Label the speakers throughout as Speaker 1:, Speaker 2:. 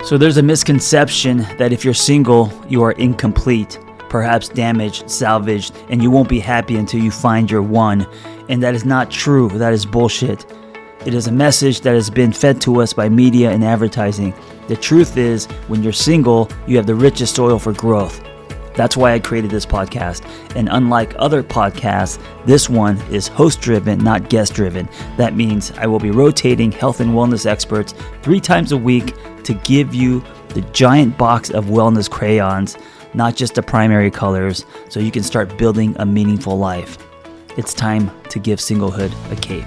Speaker 1: So there's a misconception that if you're single, you are incomplete, perhaps damaged, salvaged, and you won't be happy until you find your one. And that is not true. That is bullshit. It is a message that has been fed to us by media and advertising. The truth is, when you're single, you have the richest soil for growth. That's why I created this podcast. And unlike other podcasts, this one is host-driven, not guest-driven. That means I will be rotating health and wellness experts 3 times a week to give you the giant box of wellness crayons, not just the primary colors, so you can start building a meaningful life. It's time to give singlehood a cape.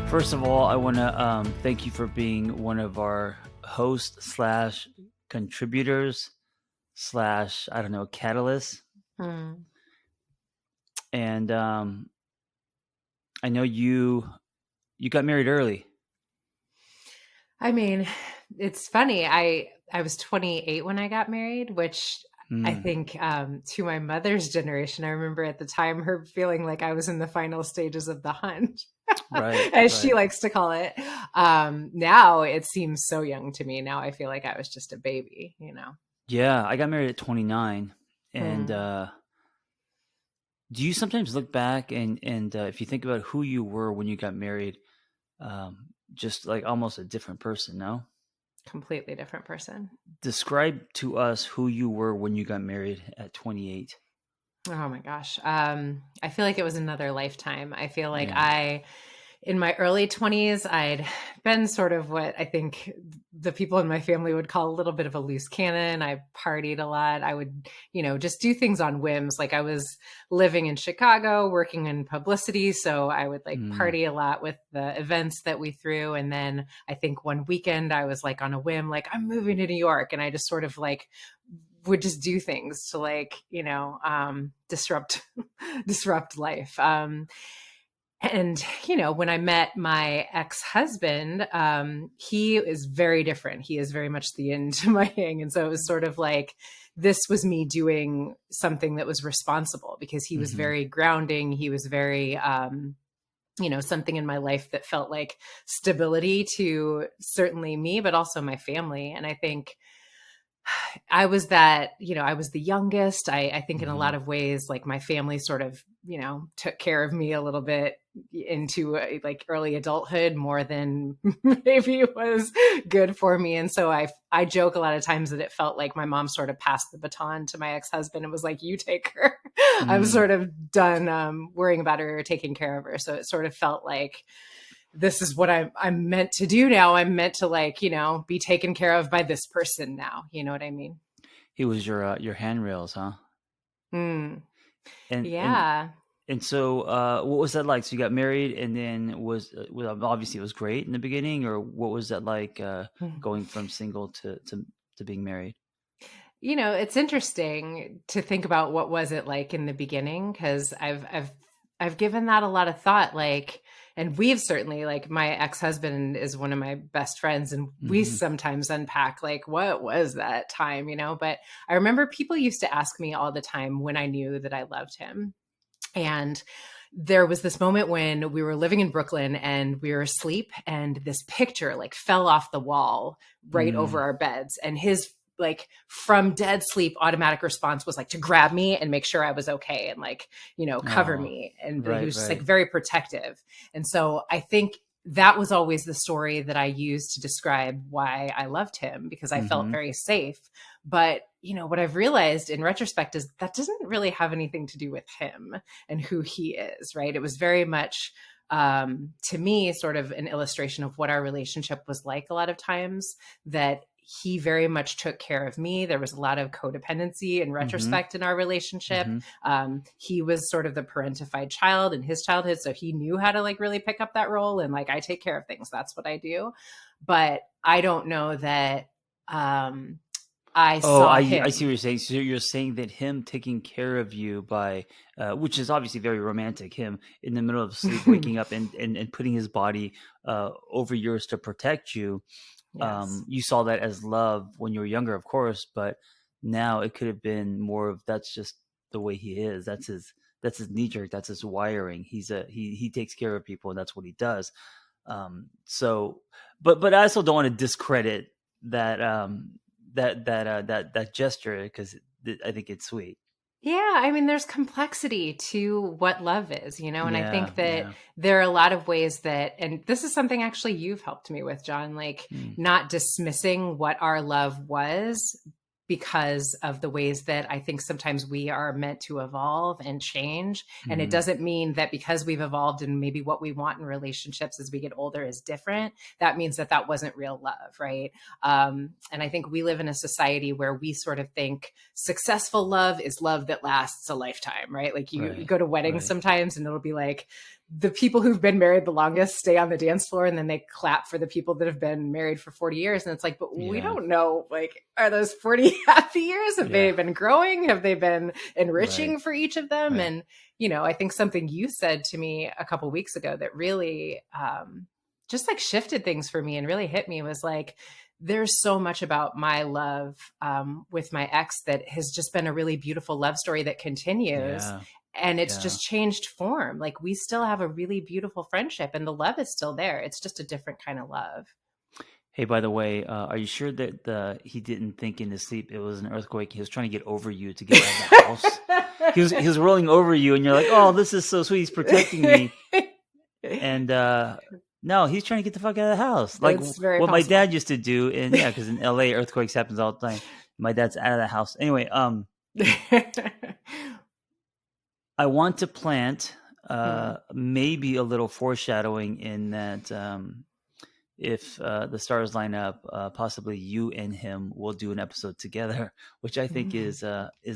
Speaker 1: First of all, I want to thank you for being one of our hosts slash contributors slash, I don't know, catalysts. And I know you got married early.
Speaker 2: I mean, it's funny. I was 28 when I got married, which I think to my mother's generation, I remember at the time her feeling like I was in the final stages of the hunt.
Speaker 1: Right,
Speaker 2: as she likes to call it. Now it seems so young to me. Now I feel like I was just a baby, you know?
Speaker 1: Yeah, I got married at 29. And do you sometimes look back and if you think about who you were when you got married, just like almost a different person, no?
Speaker 2: Completely different person. Describe
Speaker 1: to us who you were when you got married at 28.
Speaker 2: Oh my gosh. I feel like it was another lifetime. I feel like in my early 20s, I'd been sort of what I think the people in my family would call a little bit of a loose cannon. I partied a lot. I would, just do things on whims. Like I was living in Chicago, working in publicity. So I would party a lot with the events that we threw. And then I think one weekend I was like on a whim, like I'm moving to New York. And I just sort of would just do things to disrupt life. And, when I met my ex-husband, he is very different. He is very much the yin to my yang. And so it was sort of like, this was me doing something that was responsible because he was very grounding. He was very, something in my life that felt like stability to certainly me, but also my family. And I think I was I was the youngest. I think in a lot of ways, like my family sort of, took care of me a little bit into early adulthood more than maybe was good for me. And so I joke a lot of times that it felt like my mom sort of passed the baton to my ex-husband and was like, you take her. I'm sort of done worrying about her or taking care of her. So it sort of felt like, this is what I'm meant to do now. I'm meant to be taken care of by this person now. You know what I mean?
Speaker 1: He was your handrails, huh?
Speaker 2: Yeah.
Speaker 1: And so, what was that like? So you got married, and then was obviously it was great in the beginning, or what was that like going from single to being married?
Speaker 2: It's interesting to think about what was it like in the beginning, because I've given that a lot of thought. And we've certainly, my ex-husband is one of my best friends, and we sometimes unpack what was that time, But I remember people used to ask me all the time when I knew that I loved him. And there was this moment when we were living in Brooklyn and we were asleep, and this picture fell off the wall right over our beds, and his from dead sleep automatic response was to grab me and make sure I was okay and cover me. And he was just very protective. And so I think that was always the story that I used to describe why I loved him, because I felt very safe. But what I've realized in retrospect is that doesn't really have anything to do with him and who he is, right? It was very much to me sort of an illustration of what our relationship was like a lot of times, that he very much took care of me. There was a lot of codependency in retrospect in our relationship. He was sort of the parentified child in his childhood. So he knew how to really pick up that role. And I take care of things. That's what I do. But I don't know that I saw him.
Speaker 1: I see what you're saying. So you're saying that him taking care of you by, which is obviously very romantic, him in the middle of sleep, waking up and putting his body over yours to protect you. Yes. You saw that as love when you were younger, of course, but now it could have been more of that's just the way he is. That's That's his knee jerk. That's his wiring. He takes care of people, and that's what he does. So, but I also don't want to discredit that that gesture, because I think it's sweet.
Speaker 2: Yeah, I mean, there's complexity to what love is, and I
Speaker 1: Yeah,
Speaker 2: think that
Speaker 1: yeah.
Speaker 2: there are a lot of ways that, and this is something actually you've helped me with, John, like
Speaker 1: Mm.
Speaker 2: not dismissing what our love was because of the ways that I think sometimes we are meant to evolve and change. And it
Speaker 1: Hmm.
Speaker 2: doesn't mean that because we've evolved and maybe what we want in relationships as we get older is different, that means that that wasn't real love, right? And I think we live in a society where we sort of think successful love is love that lasts a lifetime, right? Like you
Speaker 1: Right,
Speaker 2: go to weddings
Speaker 1: right.
Speaker 2: sometimes and it'll be like the people who've been married the longest stay on the dance floor, and then they clap for the people that have been married for 40 years. And it's like, but we
Speaker 1: Yeah,
Speaker 2: don't know, like, are those 40 happy years? Have
Speaker 1: yeah.
Speaker 2: they been growing? Have they been
Speaker 1: Right,
Speaker 2: enriching for each of them?
Speaker 1: right.
Speaker 2: And, I think something you said to me a couple weeks ago that really just like shifted things for me and really hit me was like, there's so much about my love with my ex that has just been a really beautiful love story that continues.
Speaker 1: Yeah,
Speaker 2: And it's
Speaker 1: yeah.
Speaker 2: just changed form. Like we still have a really beautiful friendship and the love is still there. It's just a different kind of love.
Speaker 1: Hey, by the way, are you sure that he didn't think in his sleep it was an earthquake? He was trying to get over you to get out of the house. He was rolling over you, and you're like, "Oh, this is so sweet. He's protecting me." And no, he's trying to get the fuck out of the house, like
Speaker 2: It's very
Speaker 1: what my
Speaker 2: possible.
Speaker 1: dad used to do. And yeah, because in LA, earthquakes happens all the time. My dad's out of the house anyway. I want to plant
Speaker 2: Hmm.
Speaker 1: maybe a little foreshadowing in that. If the stars line up, possibly you and him will do an episode together, which I think is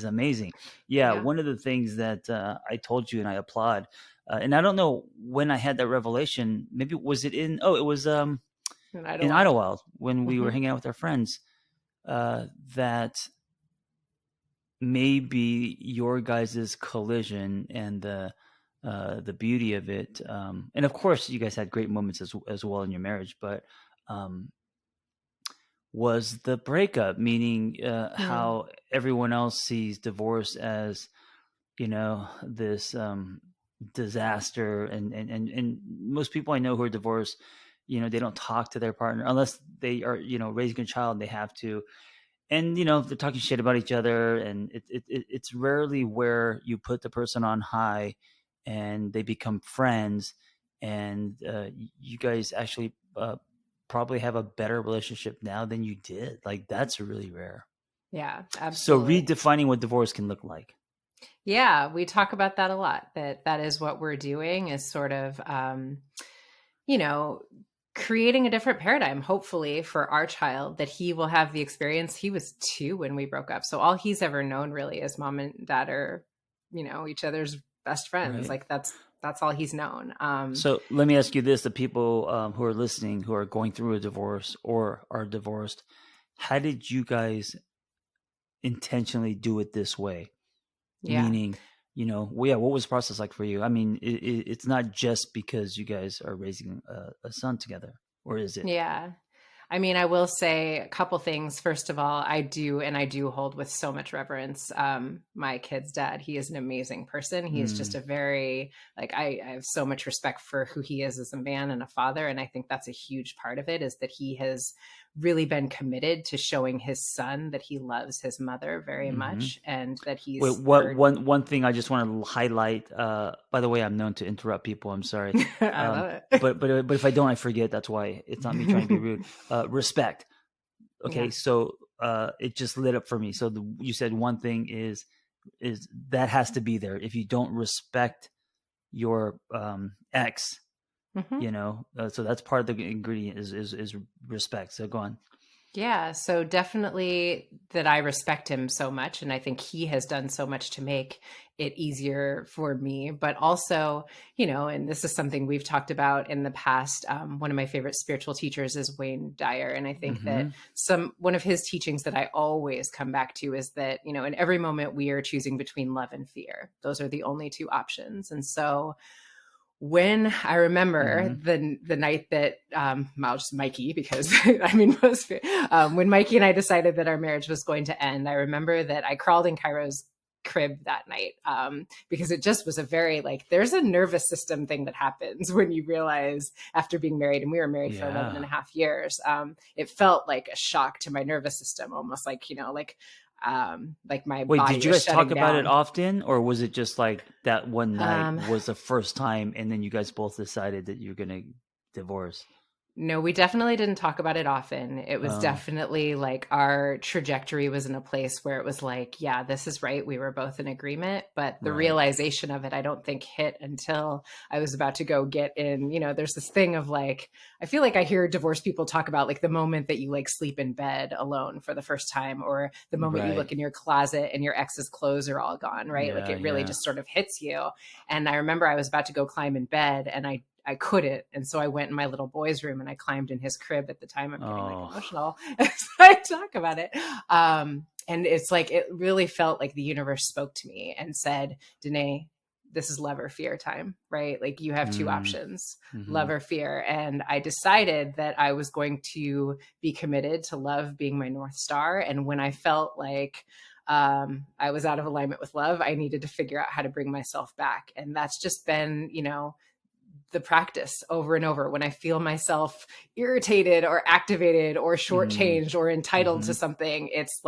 Speaker 1: amazing. Yeah,
Speaker 2: Yeah.
Speaker 1: one of the things that I told you, and I applaud, and I don't know when I had that revelation. Maybe was it in? Oh, it was
Speaker 2: In
Speaker 1: in
Speaker 2: Idlewild.
Speaker 1: Idlewild when we were
Speaker 2: Hmm.
Speaker 1: hanging out with our friends. That maybe your guys' collision and the beauty of it, and of course you guys had great moments as well in your marriage, but um, was the breakup, meaning
Speaker 2: Hmm.
Speaker 1: how everyone else sees divorce as this disaster, and most people I know who are divorced, they don't talk to their partner unless they are raising a child. They have to, and they're talking shit about each other, and it's rarely where you put the person on high and they become friends, and you guys actually probably have a better relationship now than you did. Like, that's really rare.
Speaker 2: Yeah,
Speaker 1: So
Speaker 2: absolutely.
Speaker 1: redefining what divorce can look like.
Speaker 2: Yeah, we talk about that a lot. That is what we're doing is sort of you know, creating a different paradigm, hopefully, for our child that he will have the experience. He was 2 when we broke up. So all he's ever known really is mom and dad are, each other's best friends.
Speaker 1: Right.
Speaker 2: Like that's all he's known.
Speaker 1: So let me ask you this: the people who are listening, who are going through a divorce or are divorced, how did you guys intentionally do it this way?
Speaker 2: Yeah.
Speaker 1: Meaning, well, yeah, what was the process like for you? I mean, it's not just because you guys are raising a son together, or is it?
Speaker 2: Yeah. I mean, I will say a couple things. First of all, I do hold with so much reverence. My kid's dad, he is an amazing person. He is just
Speaker 1: Mm,
Speaker 2: a very, like, I have so much respect for who he is as a man and a father. And I think that's a huge part of it is that he has really been committed to showing his son that he loves his mother very
Speaker 1: hmm.
Speaker 2: much and that
Speaker 1: Wait,
Speaker 2: he's
Speaker 1: what?
Speaker 2: heard.
Speaker 1: One thing I just want to highlight. By the way, I'm known to interrupt people. I'm sorry,
Speaker 2: I love it.
Speaker 1: but if I don't, I forget. That's why. It's not me trying to be rude. Respect.
Speaker 2: Yeah.
Speaker 1: Okay, so it just lit up for me. So you said one thing is that has to be there. If you don't respect your ex,
Speaker 2: Hmm.
Speaker 1: so that's part of the ingredient is respect. So go on.
Speaker 2: Yeah, so definitely that I respect him so much. And I think he has done so much to make it easier for me. But also, and this is something we've talked about in the past. One of my favorite spiritual teachers is Wayne Dyer. And I think that
Speaker 1: Hmm.
Speaker 2: one of his teachings that I always come back to is that, in every moment we are choosing between love and fear. Those are the only two options. And so, when I remember
Speaker 1: Hmm.
Speaker 2: the night that I'll just Mikey because I mean when Mikey and I decided that our marriage was going to end, I remember that I crawled in Cairo's crib that night, because it just was a very there's a nervous system thing that happens when you realize after being married, and we were married for 11 and a half years. It felt like a shock to my nervous system, almost like my
Speaker 1: Wait,
Speaker 2: body
Speaker 1: did you
Speaker 2: was
Speaker 1: guys talk
Speaker 2: shutting
Speaker 1: about
Speaker 2: down.
Speaker 1: it often, or was it just like that one night was the first time, and then you guys both decided that you're gonna divorce?
Speaker 2: No, we definitely didn't talk about it often. It was
Speaker 1: Oh,
Speaker 2: definitely our trajectory was in a place where it was yeah, this is right. We were both in agreement, but the
Speaker 1: right.
Speaker 2: realization of it, I don't think hit until I was about to go get in. There's this thing of I feel like I hear divorced people talk about the moment that you sleep in bed alone for the first time, or the moment you look in your closet and your ex's clothes are all gone, right?
Speaker 1: Yeah,
Speaker 2: It really just sort of hits you. And I remember I was about to go climb in bed, and I couldn't. And so I went in my little boy's room and I climbed in his crib. At the time, I'm getting emotional as I talk about it. And it's it really felt like the universe spoke to me and said, Dene, this is love or fear time, right? You have two options, love or fear. And I decided that I was going to be committed to love being my North Star. And when I felt I was out of alignment with love, I needed to figure out how to bring myself back. And that's just been, the practice over and over. When I feel myself irritated or activated or shortchanged or entitled to something, it's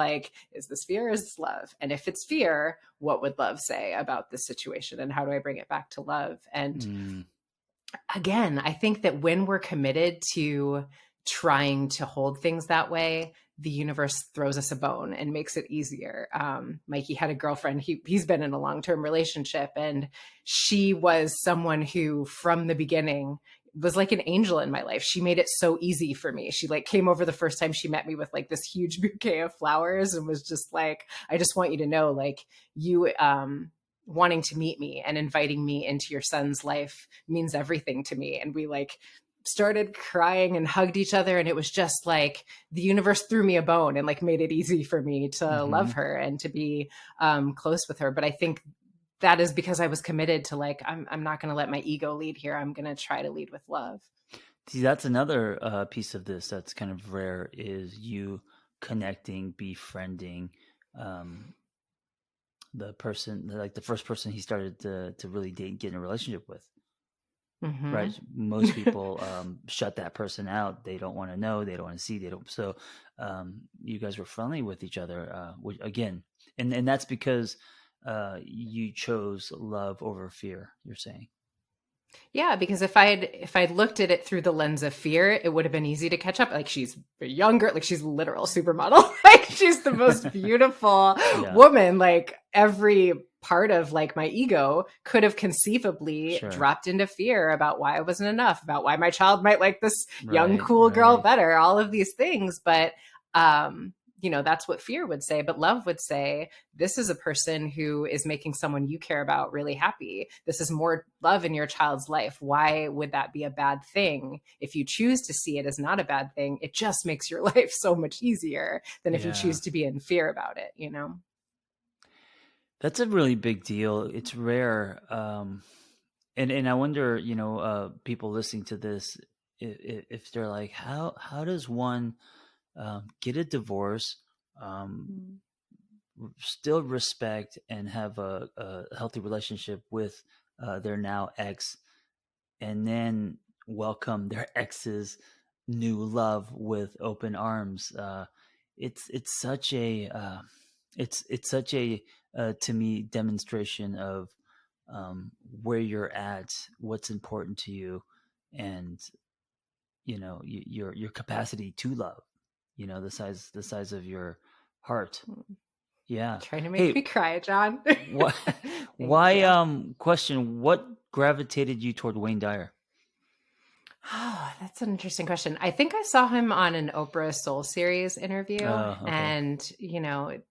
Speaker 2: is this fear or is this love? And if it's fear, what would love say about this situation? And how do I bring it back to love? And again, I think that when we're committed to trying to hold things that way, the universe throws us a bone and makes it easier. Mikey had a girlfriend. He's been in a long-term relationship, and she was someone who from the beginning was like an angel in my life. She made it so easy for me. She came over the first time she met me with this huge bouquet of flowers and was just I just want you to know, you, wanting to meet me and inviting me into your son's life means everything to me. And we started crying and hugged each other, and it was just the universe threw me a bone and made it easy for me to love her and to be close with her. But I think that is because I was committed to I'm not going to let my ego lead here. I'm going to try to lead with love.
Speaker 1: See, that's another piece of this that's kind of rare, is you connecting, befriending the person, the first person he started to really date, get in a relationship with. Right. Most people shut that person out. They don't want to know. They don't want to see. They don't. So you guys were friendly with each other, which, again, and that's because you chose love over fear, you're saying.
Speaker 2: Yeah, because if I'd looked at it through the lens of fear, it would have been easy to catch up. She's younger, she's a literal supermodel. She's the most beautiful woman. Every part of my ego could have conceivably dropped into fear about why I wasn't enough, about why my child might like this young, cool girl better, all of these things. But that's what fear would say. But love would say, this is a person who is making someone you care about really happy. This is more love in your child's life. Why would that be a bad thing? If you choose to see it as not a bad thing, it just makes your life so much easier than if you choose to be in fear about it,
Speaker 1: That's a really big deal. It's rare. And I wonder, people listening to this, if they're like, how does one get a divorce, still respect and have a healthy relationship with their now ex, and then welcome their ex's new love with open arms? It's such a to me, demonstration of where you're at, what's important to you, and your capacity to love. The size of your heart. Yeah.
Speaker 2: Trying to make me cry, John.
Speaker 1: Why? Question: what gravitated you toward Wayne Dyer?
Speaker 2: Oh, that's an interesting question. I think I saw him on an Oprah Soul Series interview, and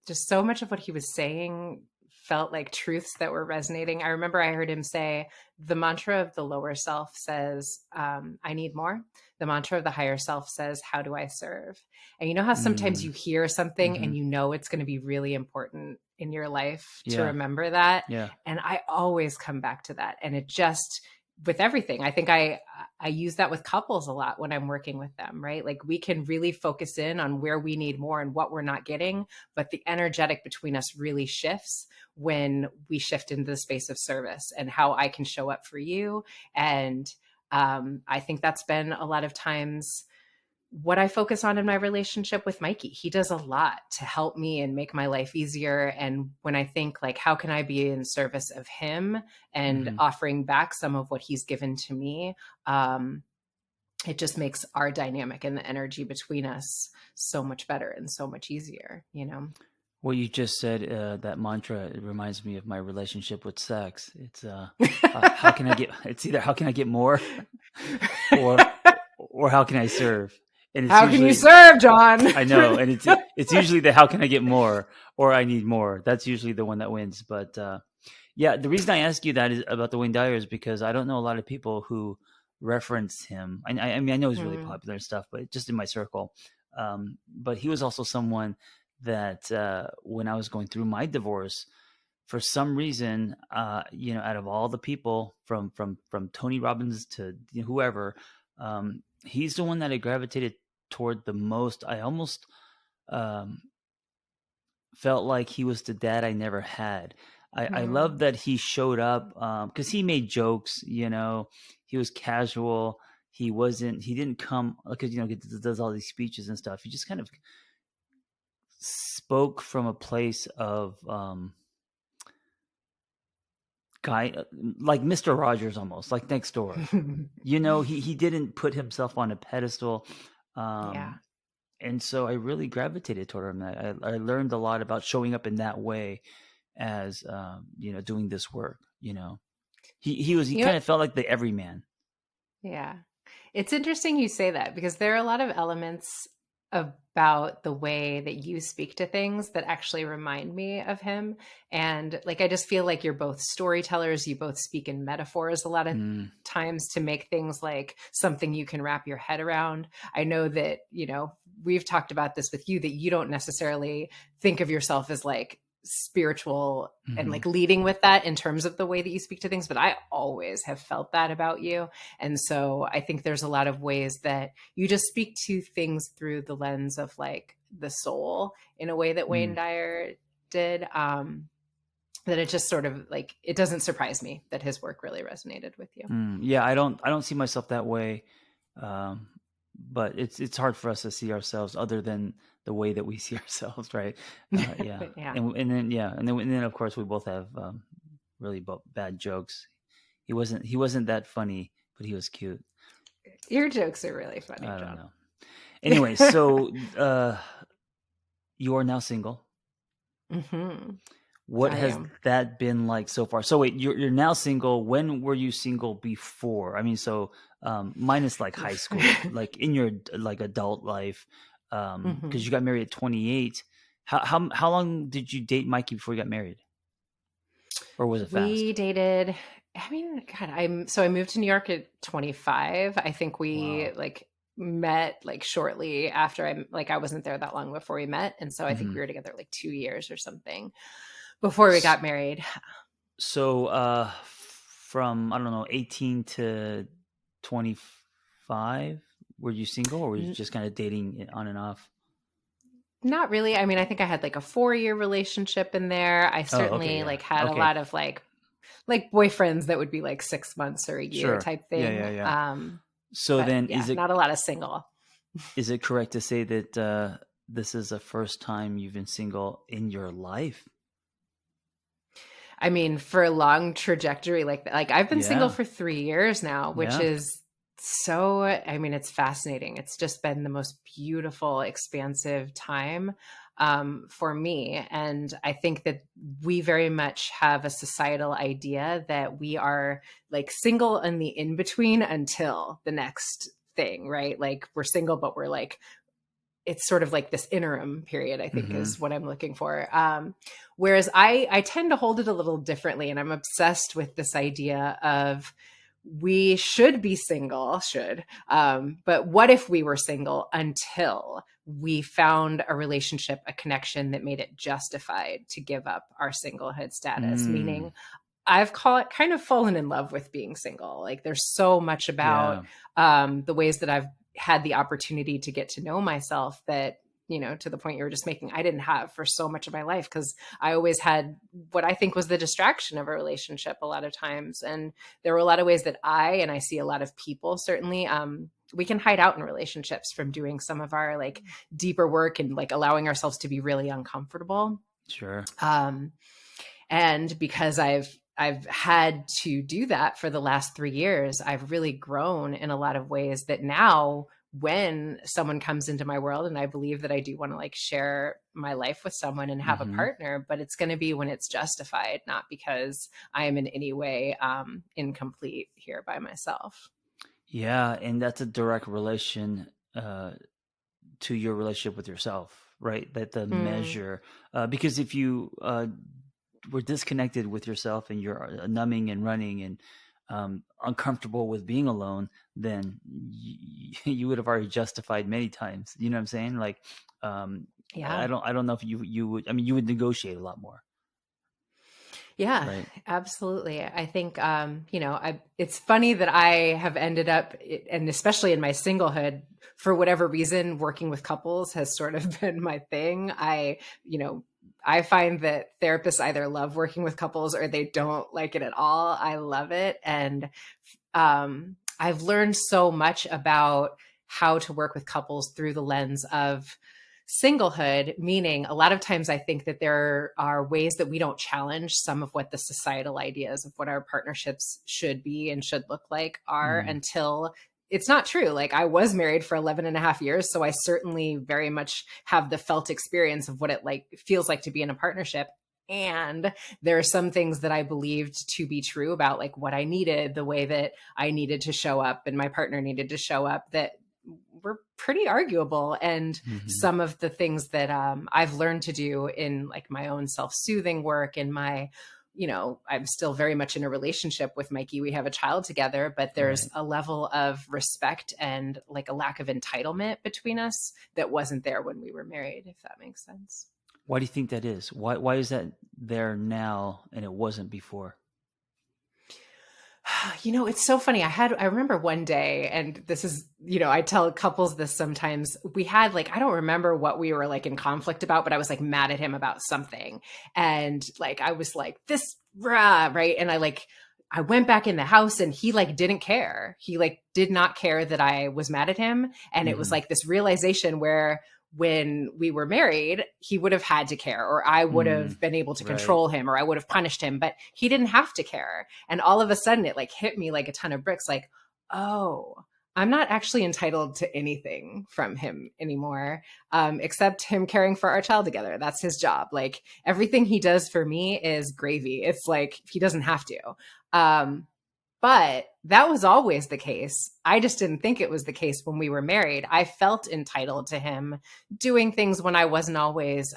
Speaker 2: just so much of what he was saying felt like truths that were resonating. I remember I heard him say, the mantra of the lower self says, I need more. The mantra of the higher self says, how do I serve? And you know how sometimes you hear something and it's going to be really important in your life to remember that.
Speaker 1: Yeah.
Speaker 2: And I always come back to that. And it just, with everything, I think I I use that with couples a lot when I'm working with them, right? Like we can really focus in on where we need more and what we're not getting, but the energetic between us really shifts when we shift into the space of service and how I can show up for you. And I think that's been a lot of times what I focus on in my relationship with Mikey. He does a lot to help me and make my life easier. And when I think like, how can I be in service of him and offering back some of what he's given to me? It just makes our dynamic and the energy between us so much better and so much easier, you know?
Speaker 1: What you just said, that mantra, it reminds me of my relationship with sex. It's how can I get? It's either how can I get more, or how can I serve? And it's
Speaker 2: How can you serve, John?
Speaker 1: I know, and it's usually the how can I get more or I need more. That's usually the one that wins. But yeah, the reason I ask you that is about the Wayne Dyer is because I don't know a lot of people who reference him. I mean, I know he's really popular and stuff, but just in my circle. But he was also someone that when I was going through my divorce, for some reason, out of all the people from Tony Robbins to whoever, he's the one that I gravitated toward the most. I almost felt like he was the dad I never had. I love that he showed up because he made jokes. He was casual. He didn't come because he does all these speeches and stuff. He just kind of spoke from a place of guy like Mr. Rogers, almost like next door. He didn't put himself on a pedestal. And so I really gravitated toward him. I learned a lot about showing up in that way as doing this work. He kind of felt like the everyman.
Speaker 2: Yeah. It's interesting you say that because there are a lot of elements about the way that you speak to things that actually remind me of him. And like, I just feel like you're both storytellers. You both speak in metaphors a lot of times to make things like something you can wrap your head around. I know that, we've talked about this with you, that you don't necessarily think of yourself as like spiritual and like leading with that in terms of the way that you speak to things, but I always have felt that about you. And so I think there's a lot of ways that you just speak to things through the lens of like the soul in a way that Wayne Dyer did. That it just sort of like, it doesn't surprise me that his work really resonated with you.
Speaker 1: Yeah, I don't see myself that way. But it's hard for us to see ourselves other than the way that we see ourselves, right? Yeah. And then of course we both have really bad jokes. He wasn't that funny, but he was cute.
Speaker 2: Your jokes are really funny.
Speaker 1: I don't know. Anyway, so you are now single. What has that been like so far? So wait, you're now single. When were you single before? I mean, so minus like high school, like in your like adult life, because you got married at 28. How long did you date Mikey before you got married, or was it fast?
Speaker 2: We dated. I mean, God, I moved to New York at 25. I think we met like shortly after I wasn't there that long before we met, and so I think we were together like 2 years or something before we got married.
Speaker 1: So from, I don't know, 18 to 25, were you single or were you just kind of dating on and off?
Speaker 2: Not really. I mean, I think I had like a 4-year relationship in there. I certainly had a lot of like boyfriends that would be like 6 months or a year type thing.
Speaker 1: Yeah. So then is it
Speaker 2: not a lot of single?
Speaker 1: Is it correct to say that this is the first time you've been single in your life?
Speaker 2: I mean, for a long trajectory like I've been single for 3 years now, which is so, I mean, it's fascinating. It's just been the most beautiful, expansive time for me. And I think that we very much have a societal idea that we are like single in the in-between until the next thing, right? Like we're single, but we're like, it's sort of like this interim period, I think is what I'm looking for. Whereas I tend to hold it a little differently. And I'm obsessed with this idea of we should be single, but what if we were single until we found a relationship, a connection that made it justified to give up our singlehood status? Meaning I've kind of fallen in love with being single. Like there's so much about
Speaker 1: Yeah.
Speaker 2: the ways that I've had the opportunity to get to know myself that, to the point you were just making, I didn't have for so much of my life because I always had what I think was the distraction of a relationship a lot of times. And there were a lot of ways that and I see a lot of people certainly, we can hide out in relationships from doing some of our like deeper work and like allowing ourselves to be really uncomfortable.
Speaker 1: Sure.
Speaker 2: Um, and because I've had to do that for the last 3 years, I've really grown in a lot of ways that now when someone comes into my world, and I believe that I do want to like share my life with someone and have a
Speaker 1: Hmm.
Speaker 2: partner, but it's going to be when it's justified, not because I am in any way incomplete here by myself.
Speaker 1: Yeah, and that's a direct relation to your relationship with yourself, right? That the
Speaker 2: Mm,
Speaker 1: measure, because if you were disconnected with yourself and you're numbing and running and uncomfortable with being alone, then you would have already justified many times. You know what I'm saying? Like,
Speaker 2: yeah.
Speaker 1: I don't know if you would. I mean, you would negotiate a lot more,
Speaker 2: Yeah,
Speaker 1: right?
Speaker 2: absolutely. I think, it's funny that I have ended up, and especially in my singlehood, for whatever reason, working with couples has sort of been my thing. You know, I find that therapists either love working with couples or they don't like it at all. I love it. And I've learned so much about how to work with couples through the lens of singlehood, meaning a lot of times I think that there are ways that we don't challenge some of what the societal ideas of what our partnerships should be and should look like are
Speaker 1: Mm,
Speaker 2: until it's not true. Like I was married for 11 and a half years. So I certainly very much have the felt experience of what it like feels like to be in a partnership. And there are some things that I believed to be true about like what I needed, the way that I needed to show up and my partner needed to show up that were pretty arguable. And
Speaker 1: hmm.
Speaker 2: some of the things that I've learned to do in like my own self-soothing work and my, I'm still very much in a relationship with Mikey. We have a child together, but there's
Speaker 1: Right.
Speaker 2: a level of respect and like a lack of entitlement between us that wasn't there when we were married, if that makes sense.
Speaker 1: Why do you think that is? Why is that there now and it wasn't before?
Speaker 2: It's so funny. I remember one day, and this is, I tell couples this sometimes. We had like, I don't remember what we were like in conflict about, but I was like mad at him about something. And like, I was like, this, rah, right. And I went back in the house and he like didn't care. He like did not care that I was mad at him. And it was
Speaker 1: Hmm.
Speaker 2: like this realization where when we were married, he would have had to care, or I would
Speaker 1: Mm,
Speaker 2: have been able to
Speaker 1: right.
Speaker 2: control him, or I would have punished him, but he didn't have to care. And all of a sudden it like hit me like a ton of bricks, like, oh, I'm not actually entitled to anything from him anymore, except him caring for our child together. That's his job. Like everything he does for me is gravy. It's like he doesn't have to. Um, but that was always the case. I just didn't think it was the case when we were married. I felt entitled to him doing things when I wasn't always,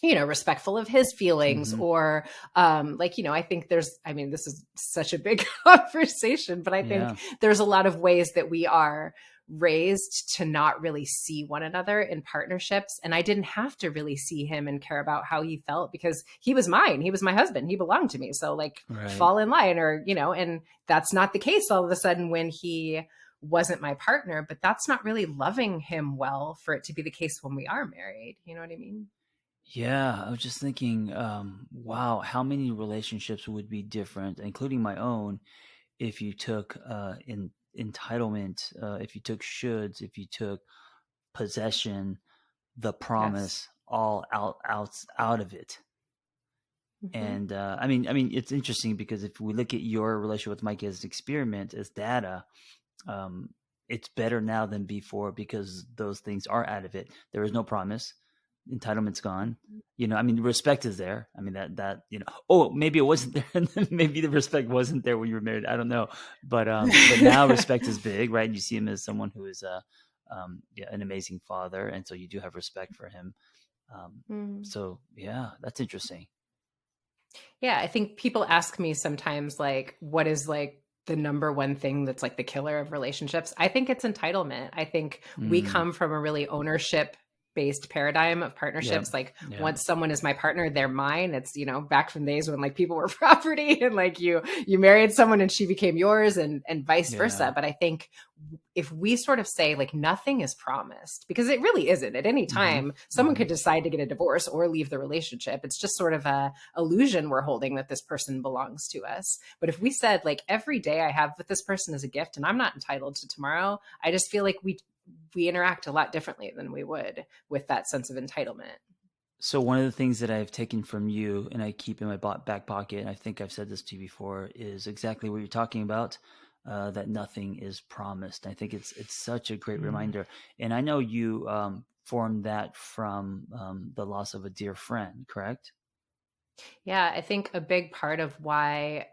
Speaker 2: respectful of his feelings
Speaker 1: Hmm.
Speaker 2: or I think this is such a big conversation, but I think
Speaker 1: Yeah.
Speaker 2: there's a lot of ways that we are raised to not really see one another in partnerships. And I didn't have to really see him and care about how he felt because he was mine. He was my husband. He belonged to me. So like
Speaker 1: Right.
Speaker 2: fall in line and that's not the case all of a sudden when he wasn't my partner, but that's not really loving him well for it to be the case when we are married. You know what I mean?
Speaker 1: Yeah, I was just thinking, wow, how many relationships would be different, including my own, if you took entitlement, if you took shoulds, if you took possession, the
Speaker 2: Yes.
Speaker 1: promise, all out of it.
Speaker 2: Mhm.
Speaker 1: And I mean, it's interesting because if we look at your relationship with Mike as an experiment, as data, um, it's better now than before because those things are out of it. There is no promise. Entitlement's gone.
Speaker 2: Mhm.
Speaker 1: You know, I mean, respect is there. I mean, that you know. Oh, maybe it wasn't there. And then maybe the respect wasn't there when you were married. I don't know. But now respect is big, right? You see him as someone who is yeah, an amazing father, and so you do have respect for him. Um,
Speaker 2: Mm.
Speaker 1: so yeah, that's interesting.
Speaker 2: Yeah, I think people ask me sometimes, like, what is like the number one thing that's like the killer of relationships? I think it's entitlement. I think we
Speaker 1: Mm,
Speaker 2: come from a really ownership. based paradigm of
Speaker 1: Yep.
Speaker 2: partnerships. Like
Speaker 1: Yeah.
Speaker 2: once someone is my partner, they're mine. It's, back from days when like people were property and like you married someone and she became yours and vice versa.
Speaker 1: Yeah.
Speaker 2: But I think if we sort of say like nothing is promised, because it really isn't. At any
Speaker 1: Hmm.
Speaker 2: time someone
Speaker 1: Hmm.
Speaker 2: could decide to get a divorce or leave the relationship. It's just sort of a illusion we're holding that this person belongs to us. But if we said like every day I have with this person is a gift and I'm not entitled to tomorrow, I just feel like we interact a lot differently than we would with that sense of entitlement.
Speaker 1: So one of the things that I've taken from you and I keep in my back pocket, and I think I've said this to you before, is exactly what you're talking about. That nothing is promised. I think it's such a great
Speaker 2: Mm.
Speaker 1: reminder, and I know you formed that from the loss of a dear friend, correct?
Speaker 2: Yeah, I think a big part of why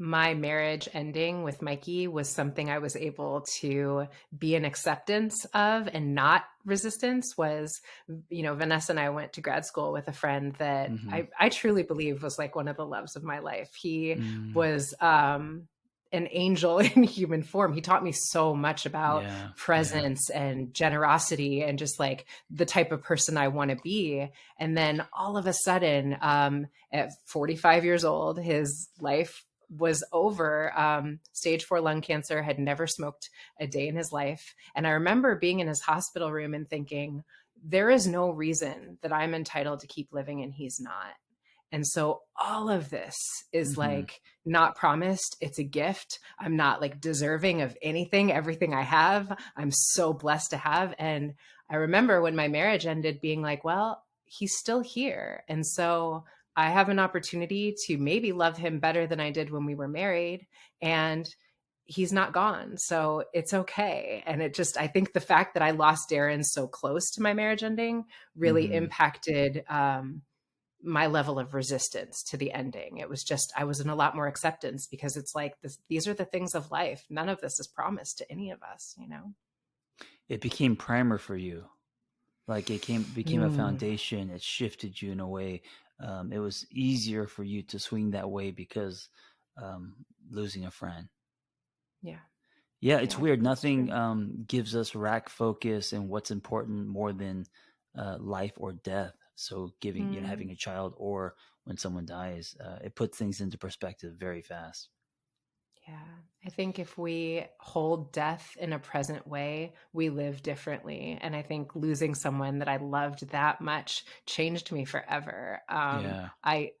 Speaker 2: my marriage ending with Mikey was something I was able to be in acceptance of and not resistance was, Vanessa and I went to grad school with a friend that
Speaker 1: Mm-hmm.
Speaker 2: I truly believe was like one of the loves of my life. He
Speaker 1: Mm,
Speaker 2: was an angel in human form. He taught me so much about
Speaker 1: yeah, yeah.
Speaker 2: presence and generosity and just like the type of person I want to be. And then all of a sudden, at 45 years old, his life was over. Stage 4 lung cancer, had never smoked a day in his life. And I remember being in his hospital room and thinking, there is no reason that I'm entitled to keep living and he's not. And so all of this is
Speaker 1: Mm-hmm.
Speaker 2: like not promised. It's a gift. I'm not like deserving of anything, everything I have. I'm so blessed to have. And I remember when my marriage ended being like, well, he's still here. And so I have an opportunity to maybe love him better than I did when we were married. And he's not gone. So it's okay. And I think the fact that I lost Darren so close to my marriage ending really
Speaker 1: Mm-hmm.
Speaker 2: impacted my level of resistance to the ending. It was just, I was in a lot more acceptance because it's like, these are the things of life. None of this is promised to any of us.
Speaker 1: It became primer for you. Like it became a
Speaker 2: Mm,
Speaker 1: foundation. It shifted you in a way. It was easier for you to swing that way because losing a friend.
Speaker 2: yeah.
Speaker 1: Yeah, it's
Speaker 2: Yeah.
Speaker 1: weird.
Speaker 2: That's
Speaker 1: Nothing
Speaker 2: true.
Speaker 1: gives us rack focus and what's important more than life or death. So giving,
Speaker 2: Mm.
Speaker 1: having a child or when someone dies, it puts things into perspective very fast.
Speaker 2: Yeah. I think if we hold death in a present way, we live differently. And I think losing someone that I loved that much changed me forever.
Speaker 1: Yeah.
Speaker 2: I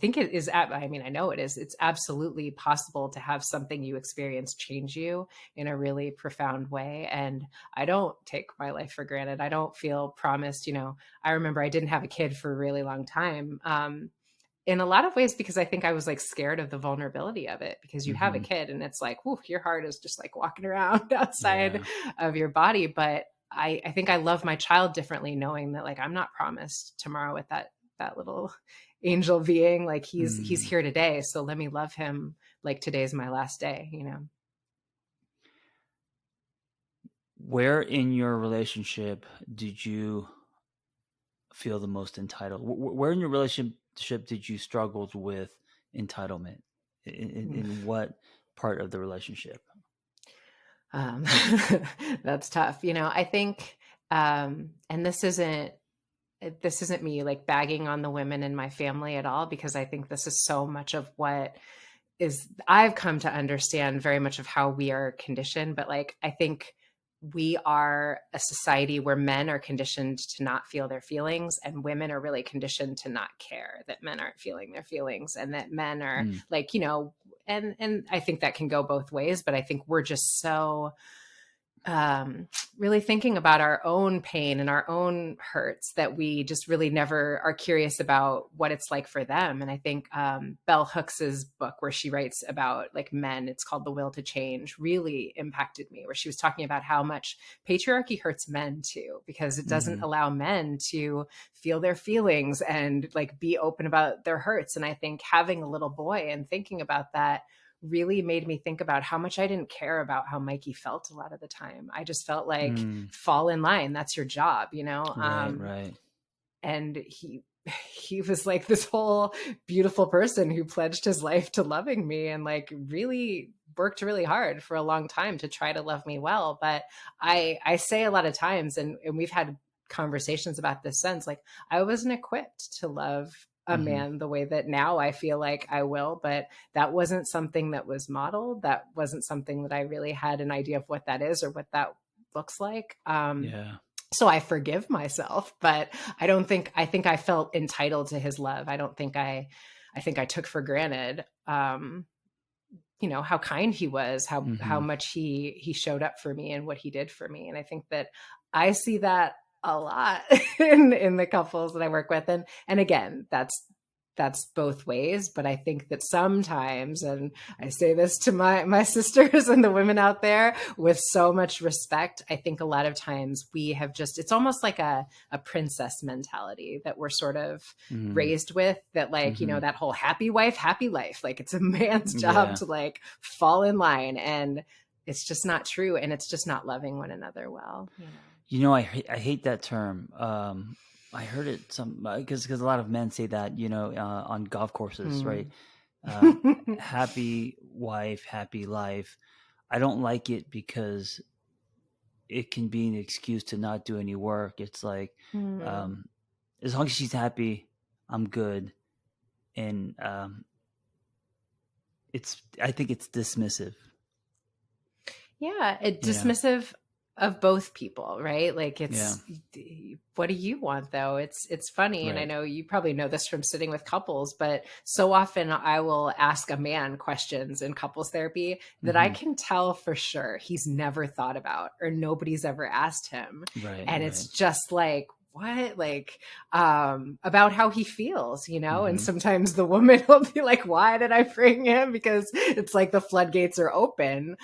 Speaker 2: think it is, I mean, I know it is, it's absolutely possible to have something you experience change you in a really profound way. And I don't take my life for granted. I don't feel promised, I remember I didn't have a kid for a really long time. In a lot of ways because I think I was like scared of the vulnerability of it because you have a
Speaker 1: Hmm.
Speaker 2: kid and it's like, whew, your heart is just like walking around outside
Speaker 1: Yeah.
Speaker 2: of your body. But I think I love my child differently, knowing that like I'm not promised tomorrow with that little angel being. Like he's
Speaker 1: Mm.
Speaker 2: here today. So let me love him like today's my last day.
Speaker 1: Where in your relationship did you feel the most entitled? Where in your relationship did you struggle with entitlement? In what part of the relationship?
Speaker 2: Um, that's tough. I think, and this isn't me like bagging on the women in my family at all, because I think this is so much of what is I've come to understand very much of how we are conditioned. But like, I think we are a society where men are conditioned to not feel their feelings and women are really conditioned to not care that men aren't feeling their feelings and that men are
Speaker 1: Mm.
Speaker 2: like, and I think that can go both ways, but I think we're just so really thinking about our own pain and our own hurts that we just really never are curious about what it's like for them. And I think Bell Hooks's book, where she writes about like men, it's called The Will to Change, really impacted me, where she was talking about how much patriarchy hurts men too, because it doesn't
Speaker 1: Hmm.
Speaker 2: allow men to feel their feelings and like be open about their hurts. And I think having a little boy and thinking about that really made me think about how much I didn't care about how Mikey felt a lot of the time. I just felt like
Speaker 1: Mm.
Speaker 2: fall in line. That's your job.
Speaker 1: Right, right.
Speaker 2: And he was like this whole beautiful person who pledged his life to loving me and like really worked really hard for a long time to try to love me well. But I say a lot of times, and we've had conversations about this sense. Like, I wasn't equipped to love a man the way that now I feel like I will, but that wasn't something that was modeled. That wasn't something that I really had an idea of what that is or what that looks like.
Speaker 1: Yeah.
Speaker 2: So I forgive myself, but I think I felt entitled to his love. I think I took for granted, how kind he was, how much he showed up for me and what he did for me. And I think that I see that a lot in the couples that I work with. And again, that's both ways, but I think that sometimes, and I say this to my sisters and the women out there with so much respect, I think a lot of times we have it's almost like a princess mentality that we're sort of raised with, that like, that whole happy wife, happy life, like it's a man's job to like fall in line, and it's just not true. And it's just not loving one another well.
Speaker 1: I hate that term. I heard it because a lot of men say that, on golf courses, right? Happy wife, happy life. I don't like it because it can be an excuse to not do any work. It's like, as long as she's happy, I'm good. And I think it's dismissive.
Speaker 2: Yeah, dismissive of both people, right? Like what do you want though? It's funny. Right. And I know you probably know this from sitting with couples, but so often I will ask a man questions in couples therapy that I can tell for sure he's never thought about or nobody's ever asked him. Right, and it's just like, what, like, about how he feels, and sometimes the woman will be like, why did I bring him? Because it's like the floodgates are open,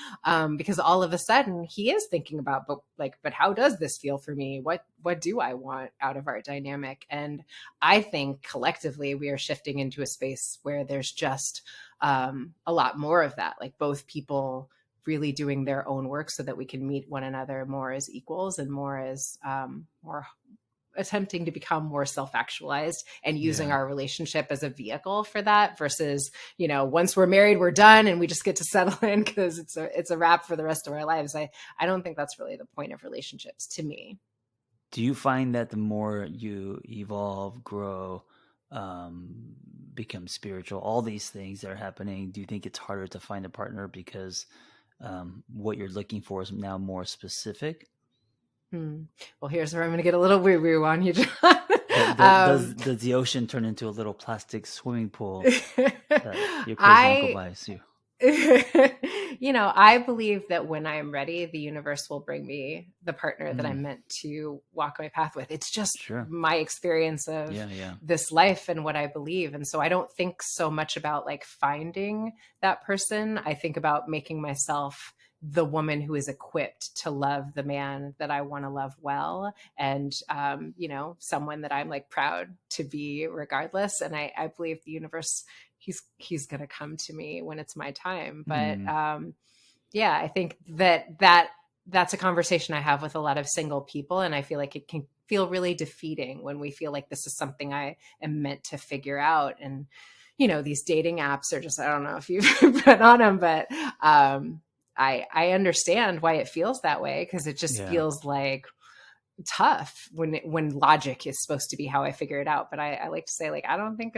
Speaker 2: because all of a sudden he is thinking about, but how does this feel for me? What do I want out of our dynamic? And I think collectively we are shifting into a space where there's just a lot more of that, like both people really doing their own work so that we can meet one another more as equals and more as more attempting to become more self-actualized and using our relationship as a vehicle for that versus, once we're married, we're done and we just get to settle in because it's a wrap for the rest of our lives. I don't think that's really the point of relationships to me.
Speaker 1: Do you find that the more you evolve, grow, become spiritual, all these things that are happening, do you think it's harder to find a partner because what you're looking for is now more specific?
Speaker 2: Well, here's where I'm going to get a little woo-woo on you, John.
Speaker 1: Does the ocean turn into a little plastic swimming pool that your crazy uncle buys you?
Speaker 2: I believe that when I am ready, the universe will bring me the partner that I'm meant to walk my path with. It's just my experience of this life and what I believe. And so I don't think so much about like finding that person. I think about making myself the woman who is equipped to love the man that I want to love well. And, someone that I'm like proud to be regardless. And I believe the universe, he's going to come to me when it's my time. But, I think that's a conversation I have with a lot of single people. And I feel like it can feel really defeating when we feel like this is something I am meant to figure out. And, these dating apps are just, I don't know if you've been on them, but, I understand why it feels that way because it just feels like tough when logic is supposed to be how I figure it out. But I like to say, like, I don't think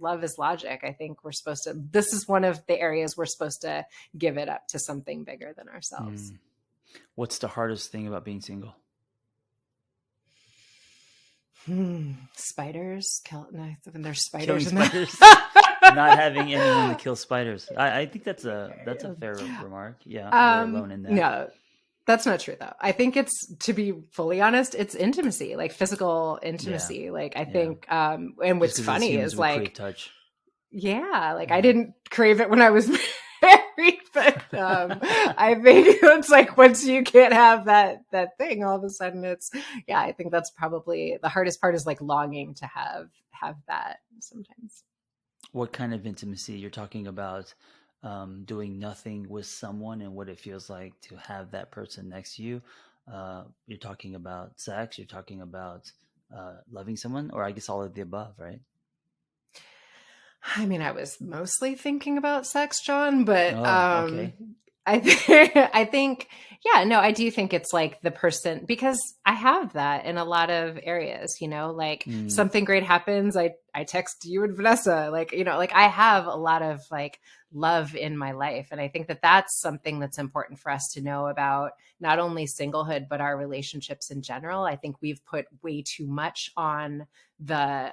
Speaker 2: love is logic. I think this is one of the areas we're supposed to give it up to something bigger than ourselves.
Speaker 1: What's the hardest thing about being single?
Speaker 2: Spiders. When there's spiders.
Speaker 1: Not having anyone to kill spiders. I think that's a fair remark. Yeah, you're alone in that.
Speaker 2: No, that's not true though. I think it's, to be fully honest, it's intimacy, like physical intimacy. Yeah. Like I think, and what's funny is like, touch. I didn't crave it when I was married, but I think it's like once you can't have that thing, all of a sudden I think that's probably the hardest part is like longing to have that sometimes.
Speaker 1: What kind of intimacy you're talking about? Doing nothing with someone and what it feels like to have that person next to you. You're talking about sex. You're talking about loving someone, or I guess all of the above, right?
Speaker 2: I mean, I was mostly thinking about sex, John, but
Speaker 1: okay.
Speaker 2: I think Yeah, no, I do think it's like the person, because I have that in a lot of areas, like
Speaker 1: Mm,
Speaker 2: something great happens, I text you and Vanessa, like, like I have a lot of like love in my life. And I think that that's something that's important for us to know about not only singlehood, but our relationships in general. I think we've put way too much on the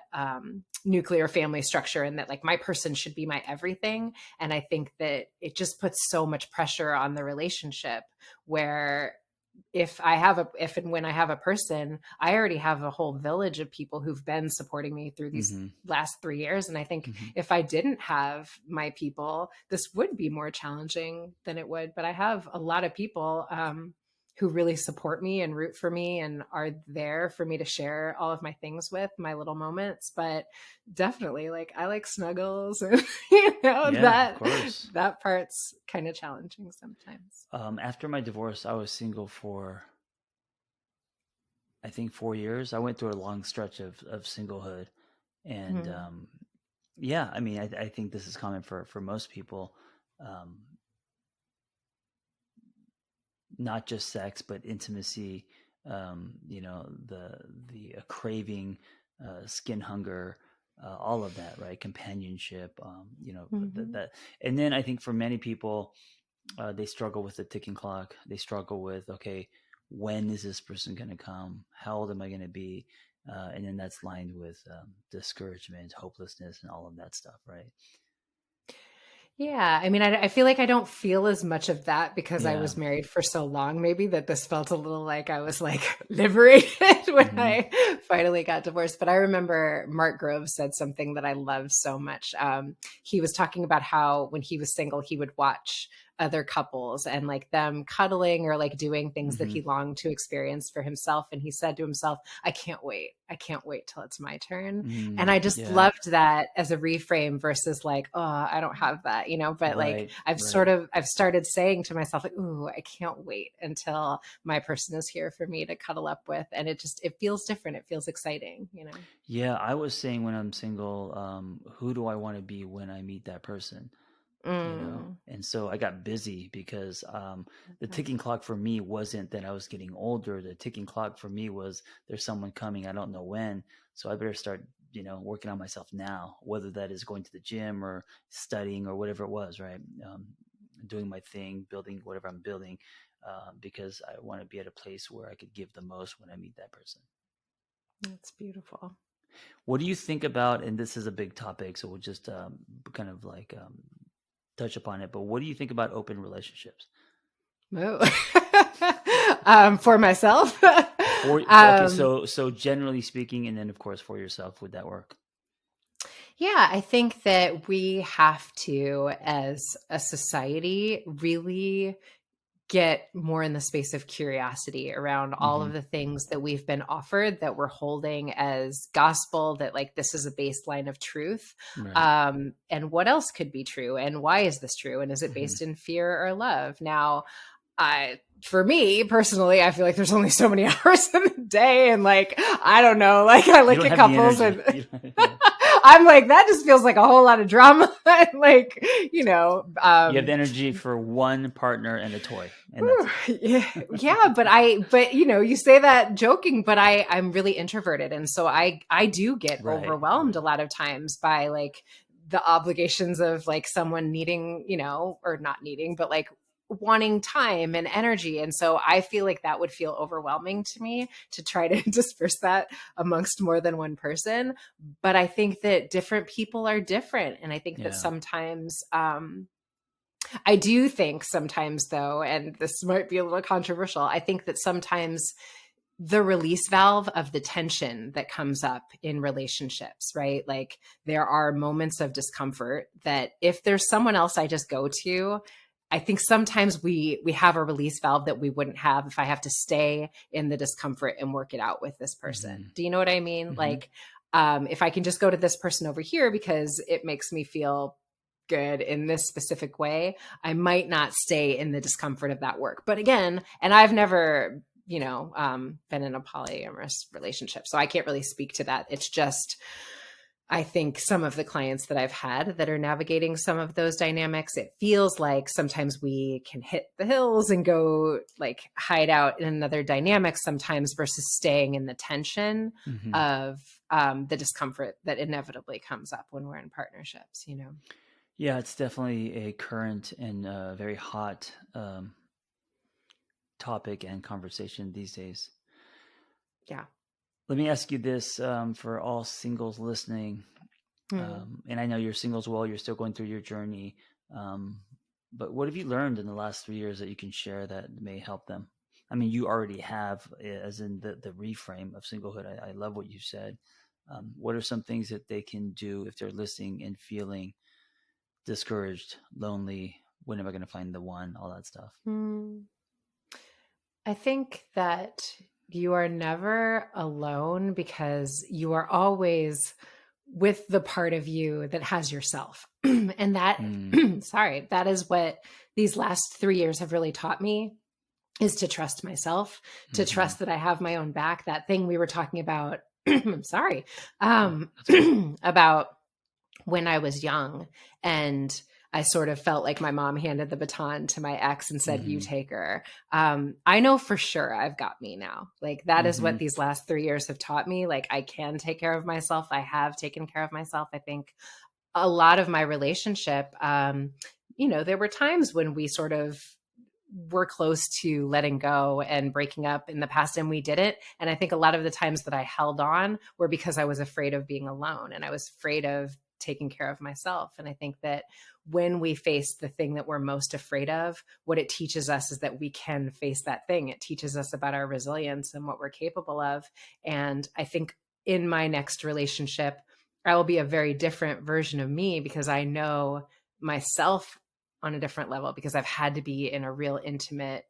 Speaker 2: nuclear family structure, and that like my person should be my everything. And I think that it just puts so much pressure on the relationship, where if and when I have a person, I already have a whole village of people who've been supporting me through these
Speaker 1: hmm
Speaker 2: last 3 years. And I think
Speaker 1: hmm
Speaker 2: if I didn't have my people, this would be more challenging than it would. But I have a lot of people who really support me and root for me and are there for me to share all of my things with, my little moments. But definitely, like, I like snuggles, and
Speaker 1: Yeah, of course.
Speaker 2: that part's kind of challenging sometimes.
Speaker 1: After my divorce, I was single for I think 4 years. I went through a long stretch of singlehood, and
Speaker 2: Mhm.
Speaker 1: yeah, I mean, I think this is common for most people. Um, not just sex, but intimacy. The craving, skin hunger, all of that, right? Companionship.
Speaker 2: Mhm.
Speaker 1: That, and then I think for many people, they struggle with the ticking clock. They struggle with, okay, when is this person going to come? How old am I going to be? And then that's lined with discouragement, hopelessness, and all of that stuff, right?
Speaker 2: Yeah, I mean, I feel like I don't feel as much of that because I
Speaker 1: Yeah.
Speaker 2: was married for so long, maybe, that this felt a little like I was like liberated when
Speaker 1: hmm
Speaker 2: I finally got divorced. But I remember Mark Groves said something that I loved so much. He was talking about how when he was single, he would watch other couples and like them cuddling or like doing things that
Speaker 1: hmm
Speaker 2: he longed to experience for himself. And he said to himself, I can't wait. I can't wait till it's my turn. And I just
Speaker 1: Yeah.
Speaker 2: loved that as a reframe versus like, oh, I don't have that, but like
Speaker 1: Right.
Speaker 2: I've
Speaker 1: Right.
Speaker 2: I've started saying to myself, like, ooh, I can't wait until my person is here for me to cuddle up with. And it feels different. It feels exciting.
Speaker 1: Yeah, I was saying when I'm single, who do I want to be when I meet that person?
Speaker 2: Mm,
Speaker 1: And so I got busy because the
Speaker 2: okay.
Speaker 1: ticking clock for me wasn't that I was getting older. The ticking clock for me was there's someone coming, I don't know when. So I better start, working on myself now, whether that is going to the gym or studying or whatever it was, right? Doing my thing, building whatever I'm building, because I want to be at a place where I could give the most when I meet that person.
Speaker 2: That's beautiful.
Speaker 1: What do you think about, and this is a big topic, so we'll just kind of like touch upon it, but what do you think about open relationships?
Speaker 2: Oh. For myself.
Speaker 1: Okay,
Speaker 2: um,
Speaker 1: so generally speaking, and then of course for yourself, would that work?
Speaker 2: Yeah, I think that we have to, as a society, really get more in the space of curiosity around all
Speaker 1: Mm-hmm.
Speaker 2: of the things that we've been offered that we're holding as gospel, that like this is a baseline of truth.
Speaker 1: Right.
Speaker 2: And what else could be true? And why is this true? And is it
Speaker 1: Mm-hmm.
Speaker 2: based in fear or love? Now, for me personally, I feel like there's only so many hours in the day. And like, I don't know, like I
Speaker 1: You
Speaker 2: look
Speaker 1: don't
Speaker 2: at
Speaker 1: have the
Speaker 2: couples
Speaker 1: energy.
Speaker 2: and
Speaker 1: Yeah.
Speaker 2: I'm like, that just feels like a whole lot of drama. Like, you know,
Speaker 1: You have the energy for one partner and a toy, and that's
Speaker 2: whew,
Speaker 1: it.
Speaker 2: yeah, yeah, but you say that joking, but I'm really introverted. And so I do get
Speaker 1: Right.
Speaker 2: overwhelmed
Speaker 1: Right.
Speaker 2: a lot of times by like the obligations of like someone needing, or not needing, but like wanting time and energy. And so I feel like that would feel overwhelming to me to try to disperse that amongst more than one person. But I think that different people are different. And I think that
Speaker 1: Yeah.
Speaker 2: sometimes, I do think sometimes, though, and this might be a little controversial, I think that sometimes the release valve of the tension that comes up in relationships, right? Like there are moments of discomfort that if there's someone else I just go to, I think sometimes we have a release valve that we wouldn't have if I have to stay in the discomfort and work it out with this
Speaker 1: Mm-hmm.
Speaker 2: person. Do you know what I mean?
Speaker 1: Mm-hmm.
Speaker 2: Like if I can just go to this person over here because it makes me feel good in this specific way, I might not stay in the discomfort of that work. But again, and I've never, been in a polyamorous relationship, so I can't really speak to that. It's just, I think some of the clients that I've had that are navigating some of those dynamics, it feels like sometimes we can hit the hills and go like hide out in another dynamic sometimes versus staying in the tension
Speaker 1: Hmm.
Speaker 2: of the discomfort that inevitably comes up when we're in partnerships, you know?
Speaker 1: Yeah, it's definitely a current and very hot topic and conversation these days.
Speaker 2: Yeah.
Speaker 1: Let me ask you this for all singles listening.
Speaker 2: Hmm.
Speaker 1: And I know you're single as well, you're still going through your journey. Um, but what have you learned in the last 3 years that you can share that may help them? I mean, you already have, as in the reframe of singlehood. I love what you said. What are some things that they can do if they're listening and feeling discouraged, lonely? When am I going to find the one? All that stuff.
Speaker 2: Hmm. I think that you are never alone because you are always with the part of you that has yourself. And that,
Speaker 1: Mm,
Speaker 2: sorry, that is what these last 3 years have really taught me, is to trust myself, to
Speaker 1: mm-hmm.
Speaker 2: trust that I have my own back. That thing we were talking about, I'm sorry,
Speaker 1: That's okay.
Speaker 2: about when I was young, and I sort of felt like my mom handed the baton to my ex and said, "You
Speaker 1: Mm-hmm.
Speaker 2: take her." I know for sure I've got me now. Like that is
Speaker 1: Mm-hmm.
Speaker 2: what these last 3 years have taught me. Like I can take care of myself. I have taken care of myself. I think a lot of my relationship, there were times when we sort of were close to letting go and breaking up in the past, and we didn't. And I think a lot of the times that I held on were because I was afraid of being alone and I was afraid of taking care of myself. And I think that when we face the thing that we're most afraid of, what it teaches us is that we can face that thing. It teaches us about our resilience and what we're capable of. And I think in my next relationship, I will be a very different version of me because I know myself on a different level, because I've had to be in a real intimate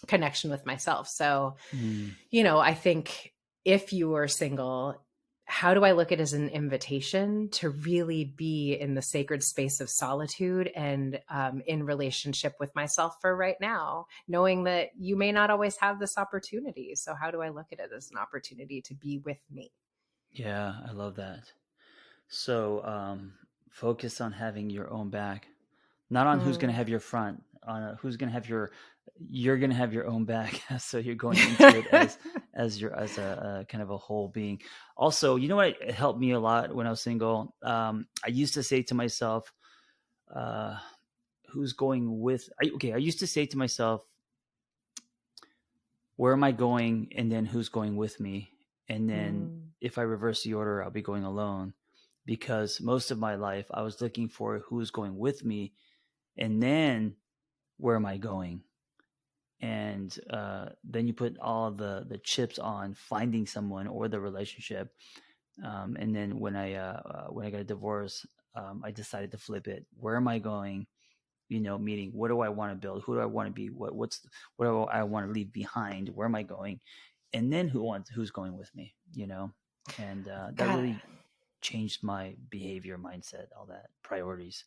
Speaker 2: connection with myself. So,
Speaker 1: Mm,
Speaker 2: I think if you are single, how do I look at it as an invitation to really be in the sacred space of solitude and in relationship with myself for right now, knowing that you may not always have this opportunity. So, how do I look at it as an opportunity to be with me?
Speaker 1: yeah, I love that. So focus on having your own back, not on who's going to
Speaker 2: Mm.
Speaker 1: have your front, on who's going to have your. You're going to have your own back, so you're going into it as a kind of a whole being. Also, you know what, it helped me a lot when I was single. I used to say to myself, uh, "Who's going with?" I used to say to myself, "Where am I going?" And then who's going with me? And then
Speaker 2: Mm.
Speaker 1: if I reverse the order, I'll be going alone, because most of my life I was looking for who's going with me, and then where am I going? And then you put all the chips on finding someone or the relationship. And then when I got a divorce, I decided to flip it. Where am I going? Meaning, what do I want to build? Who do I want to be? What do I want to leave behind? Where am I going? And then who's going with me? And that
Speaker 2: God,
Speaker 1: really changed my behavior, mindset, all that, priorities.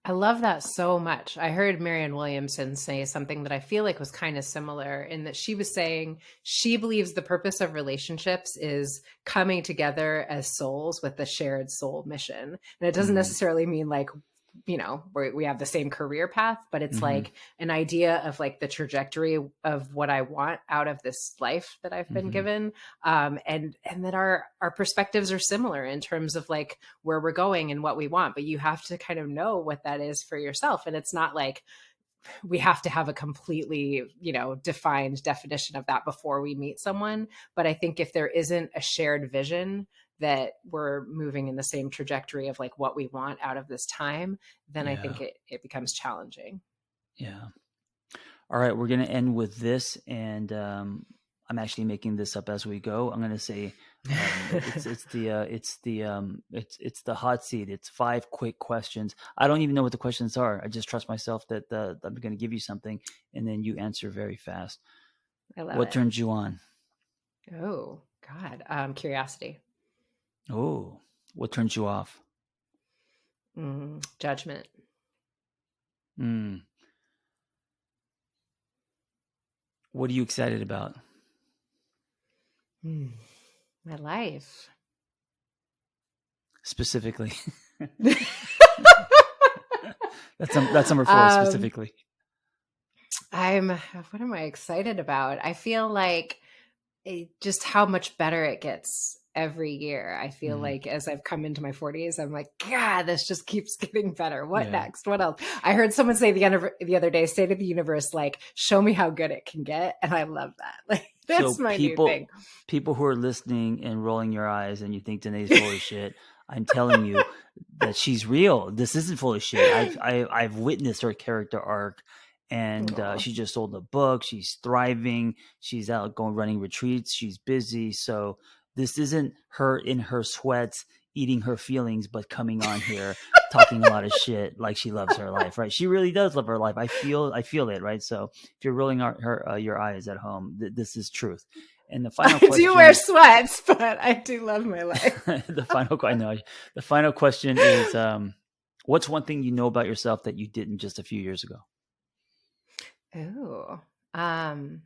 Speaker 2: I love that so much. I heard Marianne Williamson say something that I feel like was kind of similar, in that she was saying she believes the purpose of relationships is coming together as souls with a shared soul mission. And it doesn't
Speaker 1: Mm-hmm.
Speaker 2: necessarily mean like, we have the same career path, but it's
Speaker 1: Mm-hmm.
Speaker 2: like an idea of like the trajectory of what I want out of this life that I've been
Speaker 1: Mm-hmm.
Speaker 2: given. And that our perspectives are similar in terms of like where we're going and what we want, but you have to kind of know what that is for yourself. And it's not like we have to have a completely, defined definition of that before we meet someone. But I think if there isn't a shared vision that we're moving in the same trajectory of like what we want out of this time, then I
Speaker 1: Yeah.
Speaker 2: think it becomes challenging.
Speaker 1: Yeah. All right, we're gonna end with this, and I'm actually making this up as we go. I'm gonna say it's the hot seat. It's 5 quick questions. I don't even know what the questions are. I just trust myself that I'm gonna give you something, and then you answer very fast.
Speaker 2: I love
Speaker 1: What
Speaker 2: it.
Speaker 1: turns you on?
Speaker 2: Oh, God. Curiosity.
Speaker 1: Oh, what turns you off?
Speaker 2: Judgment.
Speaker 1: Mm. What are you excited about?
Speaker 2: My life.
Speaker 1: specifically? That's number four
Speaker 2: um,
Speaker 1: specifically.
Speaker 2: what am I excited about? I feel like just how much better it gets every year. I feel
Speaker 1: Mm,
Speaker 2: like as I've come into my 40s, I'm like, God, this just keeps getting better. What
Speaker 1: yeah.
Speaker 2: next? What else? I heard someone say the other day, say to the universe, like, show me how good it can get. And I love that. Like,
Speaker 1: So
Speaker 2: that's my new thing.
Speaker 1: people who are listening and rolling your eyes and you think Dene's full of shit, I'm telling you that she's real. This isn't full of shit. I've witnessed her character arc, and
Speaker 2: Aw.
Speaker 1: she just sold a book. She's thriving. She's out going running retreats. She's busy. So this isn't her in her sweats eating her feelings, but coming on here talking a lot of shit like she loves her life, right? She really does love her life. I feel it, right? So if you're rolling your eyes at home, this is truth. And the
Speaker 2: I
Speaker 1: final
Speaker 2: do wear
Speaker 1: question,
Speaker 2: sweats, but I do love my life.
Speaker 1: I know the final question is, what's one thing you know about yourself that you didn't just a few years ago?
Speaker 2: Oh, um,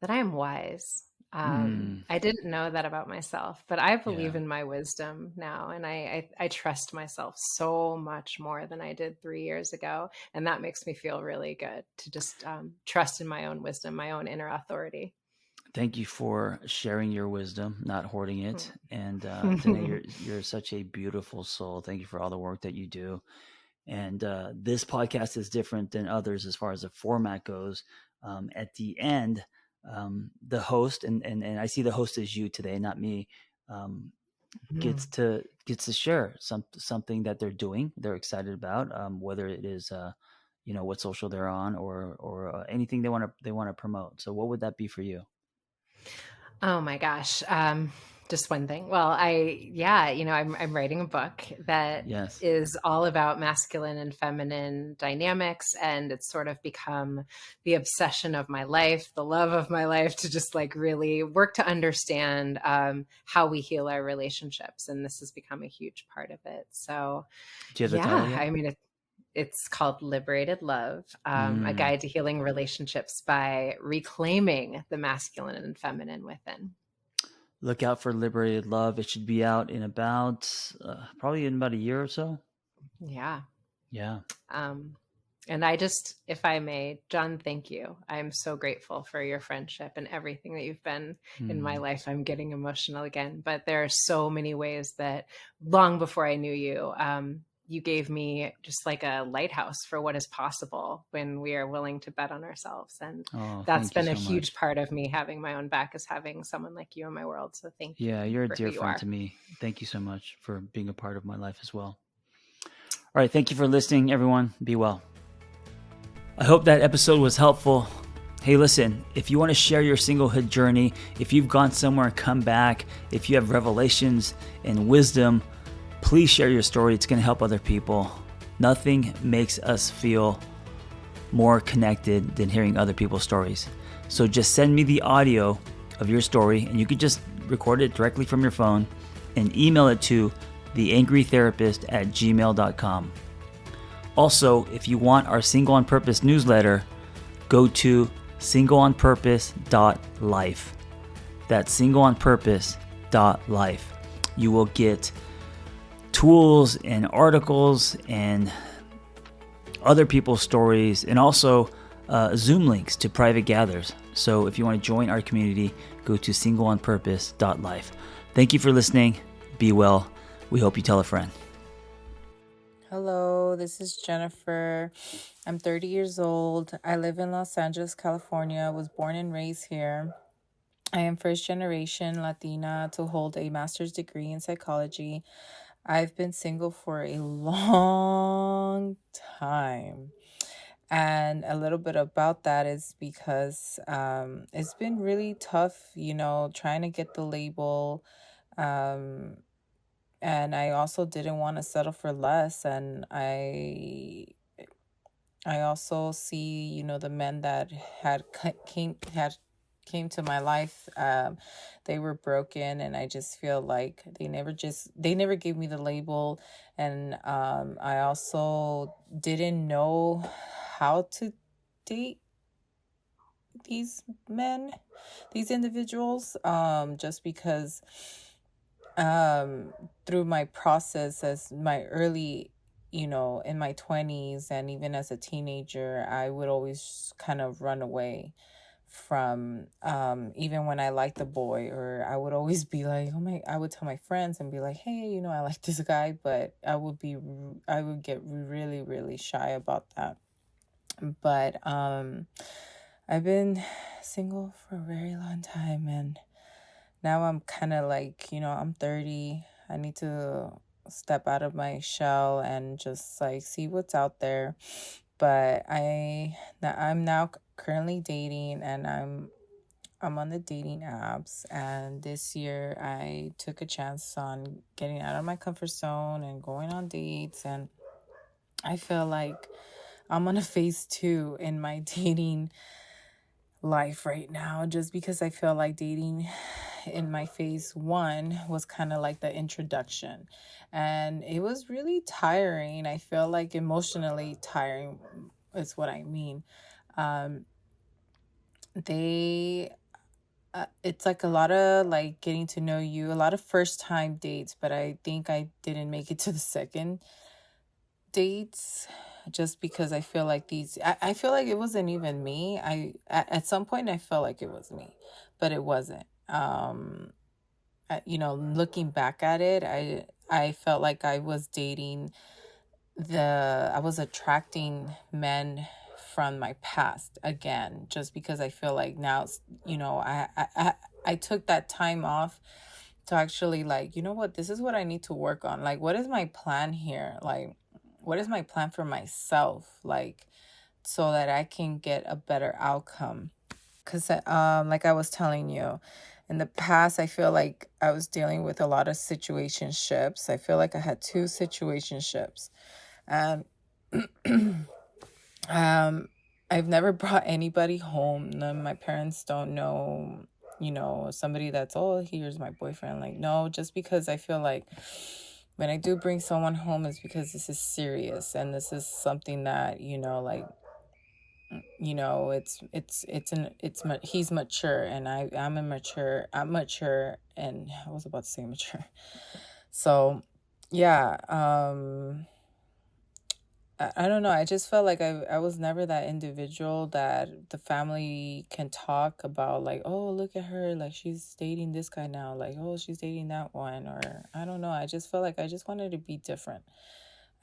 Speaker 2: that I am wise.
Speaker 1: Mm,
Speaker 2: I didn't know that about myself, but I believe
Speaker 1: yeah.
Speaker 2: in my wisdom now, and I trust myself so much more than I did 3 years ago, and that makes me feel really good to just trust in my own wisdom, my own inner authority.
Speaker 1: Thank you for sharing your wisdom, not hoarding it. And Dene,
Speaker 2: Hmm.
Speaker 1: you're such a beautiful soul. Thank you for all the work that you do. And this podcast is different than others as far as the format goes. At the end, the host, and I see the host as you today, not me, um, gets to share something that they're doing, they're excited about, whether it is what social they're on, or anything they want to promote. So what would that be for you?
Speaker 2: Oh my gosh. Just one thing. Well, I'm writing a book that
Speaker 1: Yes.
Speaker 2: is all about masculine and feminine dynamics, and it's sort of become the obsession of my life, the love of my life, to just like really work to understand how we heal our relationships, and this has become a huge part of it. So,
Speaker 1: Do you have the title
Speaker 2: yeah,
Speaker 1: yet?
Speaker 2: I mean, it's called Liberated Love, a
Speaker 1: Mm.
Speaker 2: guide to healing relationships by reclaiming the masculine and feminine within.
Speaker 1: Look out for Liberated Love. It should be out in about probably in about a year or so.
Speaker 2: Yeah.
Speaker 1: Yeah.
Speaker 2: Um, and I just, if I may, John, thank you. I'm so grateful for your friendship and everything that you've been in my
Speaker 1: Mm.
Speaker 2: life. I'm getting emotional again, but there are so many ways that long before I knew you, you gave me just like a lighthouse for what is possible when we are willing to bet on ourselves. And
Speaker 1: Oh,
Speaker 2: that's
Speaker 1: thank you
Speaker 2: been a
Speaker 1: so
Speaker 2: huge
Speaker 1: much.
Speaker 2: part of me having my own back, is having someone like you in my world. So thank you
Speaker 1: Yeah, you're a
Speaker 2: for who
Speaker 1: dear
Speaker 2: you
Speaker 1: friend
Speaker 2: are.
Speaker 1: to me. Thank you so much for being a part of my life as well. All right, thank you for listening, everyone. Be well. I hope that episode was helpful. Hey, listen, if you want to share your singlehood journey, if you've gone somewhere and come back, if you have revelations and wisdom, please share your story. It's going to help other people. Nothing makes us feel more connected than hearing other people's stories. So just send me the audio of your story, and you could just record it directly from your phone and email it to theangrytherapist@gmail.com. Also, if you want our Single on Purpose newsletter, go to singleonpurpose.life. That's singleonpurpose.life. You will get tools and articles and other people's stories, and also Zoom links to private gathers. So if you want to join our community, go to singleonpurpose.life. Thank you for listening. Be well. We hope you tell a friend.
Speaker 3: Hello, this is Jennifer. I'm 30 years old. I live in Los Angeles, California. I was born and raised here. I am first generation Latina to hold a master's degree in psychology. I've been single for a long time. And a little bit about that is because it's been really tough, trying to get the label. Um, and I also didn't want to settle for less. And I also see, the men that came to my life. They were broken, and I just feel like they never gave me the label. And I also didn't know how to date these men, these individuals, just because through my process as my early, in my 20s and even as a teenager, I would always kind of run away from, even when I liked the boy, or I would always be like, I would tell my friends and be like, hey, I like this guy, but I would get really, really shy about that. But I've been single for a very long time, and now I'm kind of like, I'm 30. I need to step out of my shell and just like see what's out there. But I'm now currently dating, and I'm on the dating apps, and this year I took a chance on getting out of my comfort zone and going on dates, and I feel like I'm on a phase 2 in my dating life right now, just because I feel like dating in my phase 1 was kind of like the introduction, and it was really tiring. I feel like emotionally tiring is what I mean. They It's like a lot of like getting to know you, a lot of first time dates, but I think I didn't make it to the second dates, just because I feel like I feel like it wasn't even me. At some point I felt like it was me, but it wasn't. Looking back at it, I felt like I was attracting men from my past again, just because I feel like now, I took that time off to actually, like, what, this is what I need to work on. Like, what is my plan here? Like, what is my plan for myself? Like, so that I can get a better outcome. Because, like I was telling you, in the past, I feel like I was dealing with a lot of situationships. I feel like I had 2 situationships. And I've never brought anybody home. None of my parents don't know, somebody that's, oh, here's my boyfriend. Like, no, just because I feel like when I do bring someone home, is because this is serious, and this is something that, he's mature, and I'm mature, and I was about to say mature. So yeah, I don't know. I just felt like I was never that individual that the family can talk about, like, oh, look at her, like, she's dating this guy now, like, oh, she's dating that one, or I don't know. I just felt like I just wanted to be different.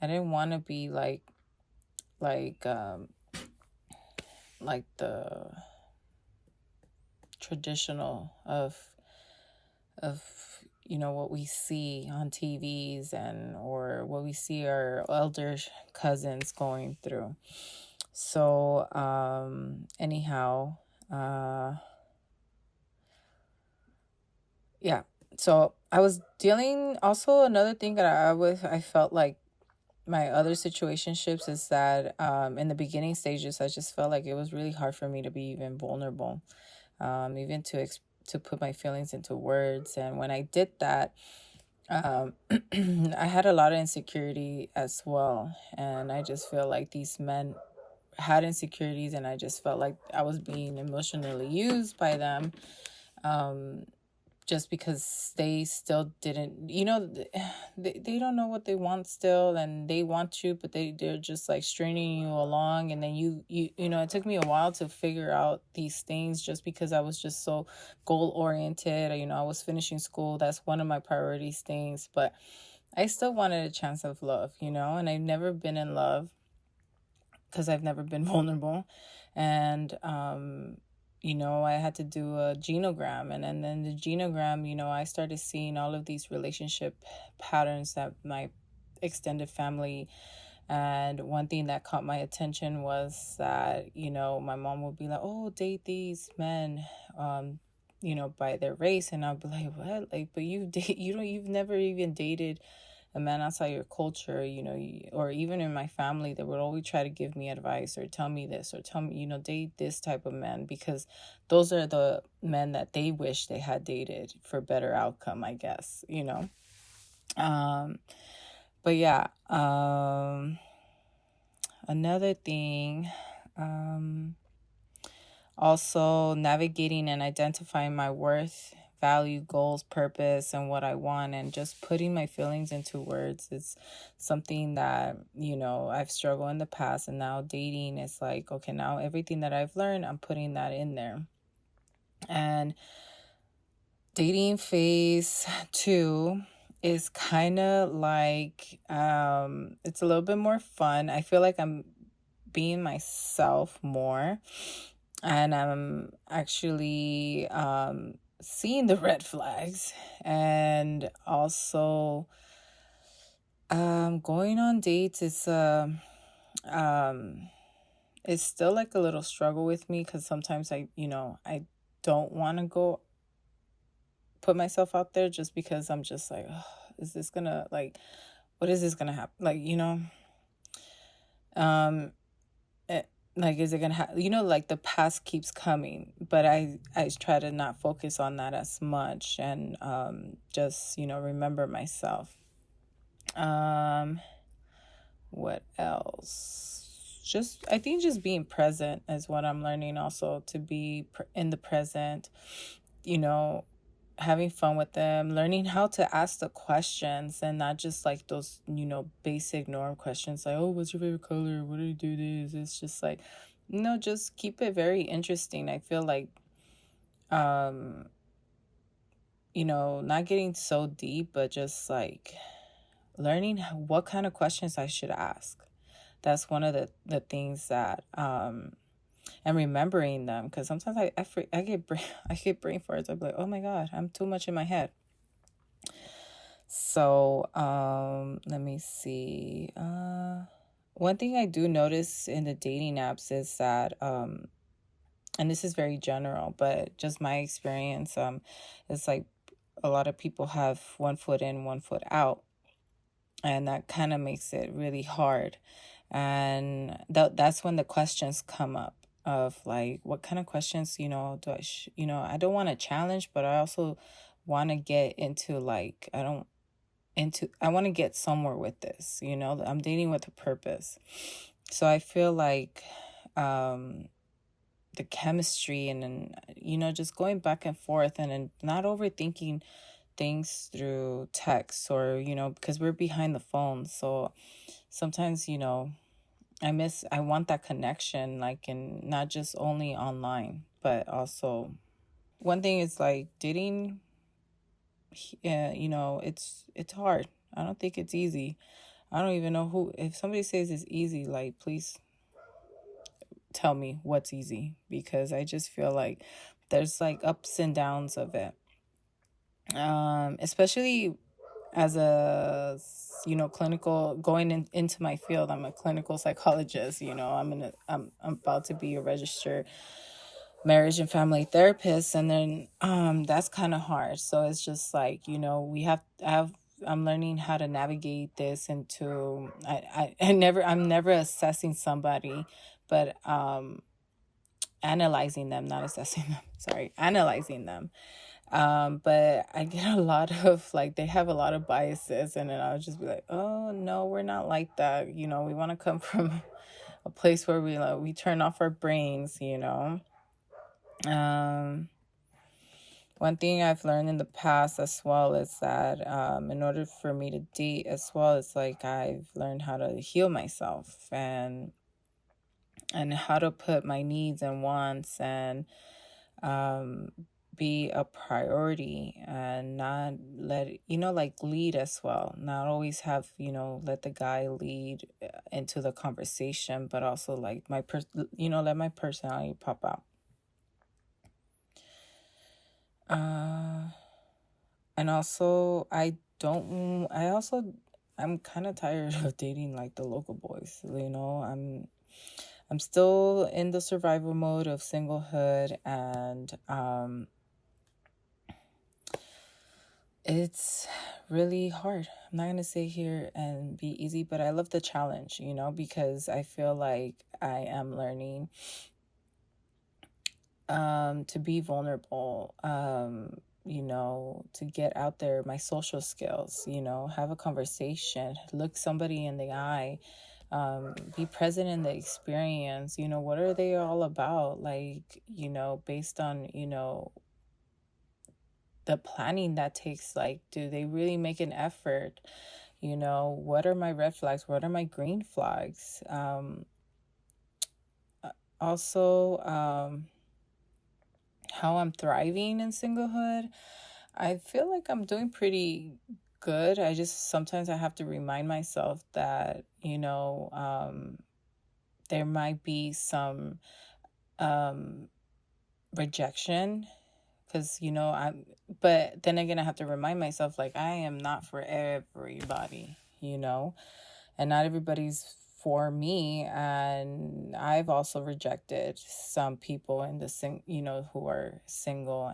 Speaker 3: I didn't want to be like the traditional of what we see on TVs, and or what we see our elder cousins going through. So anyhow, yeah. So I was dealing, also another thing that I felt like my other situationships is that in the beginning stages, I just felt like it was really hard for me to be even vulnerable, even to put my feelings into words. And when I did that, I had a lot of insecurity as well. And I just feel like these men had insecurities, and I just felt like I was being emotionally used by them, just because they still didn't, they don't know what they want still, and they want you, but they're just like stringing you along. And then it took me a while to figure out these things, just because I was just so goal oriented. I was finishing school. That's one of my priorities things, but I still wanted a chance of love, and I've never been in love because I've never been vulnerable. And I had to do a genogram, and then the genogram, I started seeing all of these relationship patterns that my extended family. And one thing that caught my attention was that, my mom would be like, oh, date these men, by their race. And I'd be like, what? Like, but you've never even dated a man outside your culture, or even in my family, they would always try to give me advice or tell me this, or tell me, date this type of men, because those are the men that they wish they had dated for better outcome, I guess, But yeah, another thing, also navigating and identifying my worth, value, goals, purpose, and what I want. And just putting my feelings into words is something that, I've struggled in the past. And now dating is like, okay, now everything that I've learned, I'm putting that in there. And dating phase 2 is kind of like, it's a little bit more fun. I feel like I'm being myself more, and I'm actually seeing the red flags, and also going on dates is it's still like a little struggle with me, because sometimes I don't want to go put myself out there, just because I'm just like, oh, is this gonna, like, what is this gonna happen, like, like, is it gonna happen, like the past keeps coming, but I try to not focus on that as much, and just remember myself. What else? I think just being present is what I'm learning, also to be in the present, having fun with them, learning how to ask the questions, and not just like those, basic norm questions like, oh, what's your favorite color? What do you do this? It's just like, just keep it very interesting. I feel like, not getting so deep, but just like learning what kind of questions I should ask. That's one of the things that, and remembering them, because sometimes I get brain farts. I'm like, oh my god, I'm too much in my head. So let me see. One thing I do notice in the dating apps is that, and this is very general, but just my experience, it's like a lot of people have one foot in, one foot out, and that kind of makes it really hard. And that's when the questions come up of like, what kind of questions, do I, I don't want to challenge, but I also want to get into like, I want to get somewhere with this, I'm dating with a purpose. So I feel like, the chemistry, and then, just going back and forth, and then not overthinking things through text, or, because we're behind the phone. So sometimes, I want that connection, like, and not just only online, but also one thing is like dating, it's hard. I don't think it's easy. I don't even know if somebody says it's easy, like, please tell me what's easy, because I just feel like there's like ups and downs of it. Especially as a, clinical, going into my field. I'm a clinical psychologist. I'm about to be a registered marriage and family therapist, and then that's kind of hard. So it's just like, I'm learning how to navigate this into, I'm never assessing somebody, but analyzing them, not assessing them, sorry, analyzing them. But I get a lot of, like, they have a lot of biases, and then I'll just be like, oh no, we're not like that. We want to come from a place where we turn off our brains. One thing I've learned in the past as well is that, in order for me to date as well, it's like I've learned how to heal myself, and how to put my needs and wants, and be a priority, and not let like lead as well, not always have let the guy lead into the conversation, but also like let my personality pop out. And also I'm kind of tired of dating like the local boys. I'm still in the survival mode of singlehood, and it's really hard. I'm not gonna sit here and be easy, but I love the challenge, because I feel like I am learning to be vulnerable, to get out there, my social skills, have a conversation, look somebody in the eye, be present in the experience, what are they all about? Like, based on, the planning that takes. Like, do they really make an effort? You know, what are my red flags? What are my green flags? Also, how I'm thriving in singlehood. I feel like I'm doing pretty good. I just sometimes I have to remind myself that, you know, there might be some rejection, because, you know, but then again, I have to remind myself, like, I am not for everybody, you know, and not everybody's for me. And I've also rejected some people in you know, who are single,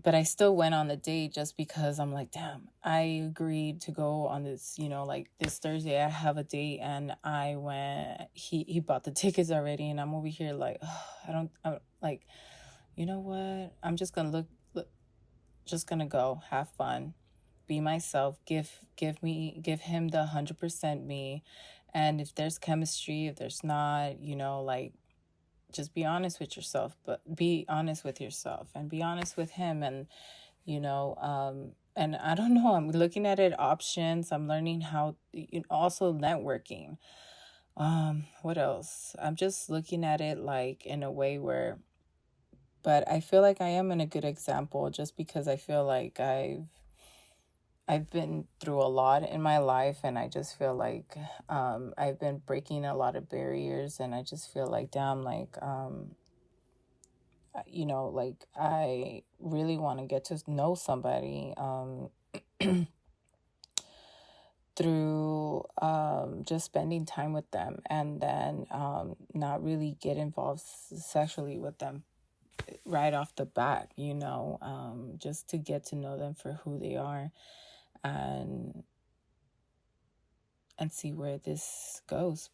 Speaker 3: but I still went on the date just because I'm like, damn, I agreed to go on this, you know, like this Thursday I have a date, and I went, he bought the tickets already, and I'm over here like, oh, I'm like, you know what? I'm just going to just going to go have fun, be myself, give him the 100% me. And if there's chemistry, if there's not, you know, like, just be honest with yourself, but be honest with yourself and be honest with him. And, you know, and I don't know, I'm looking at it options. I'm learning how, also networking. What else? I'm just looking at it like in a way where, but I feel like I am in a good example just because I feel like I've been through a lot in my life, and I just feel like I've been breaking a lot of barriers, and I just feel like, damn, like, you know, like, I really want to get to know somebody through just spending time with them, and then not really get involved sexually with them right off the bat, you know, just to get to know them for who they are, and see where this goes.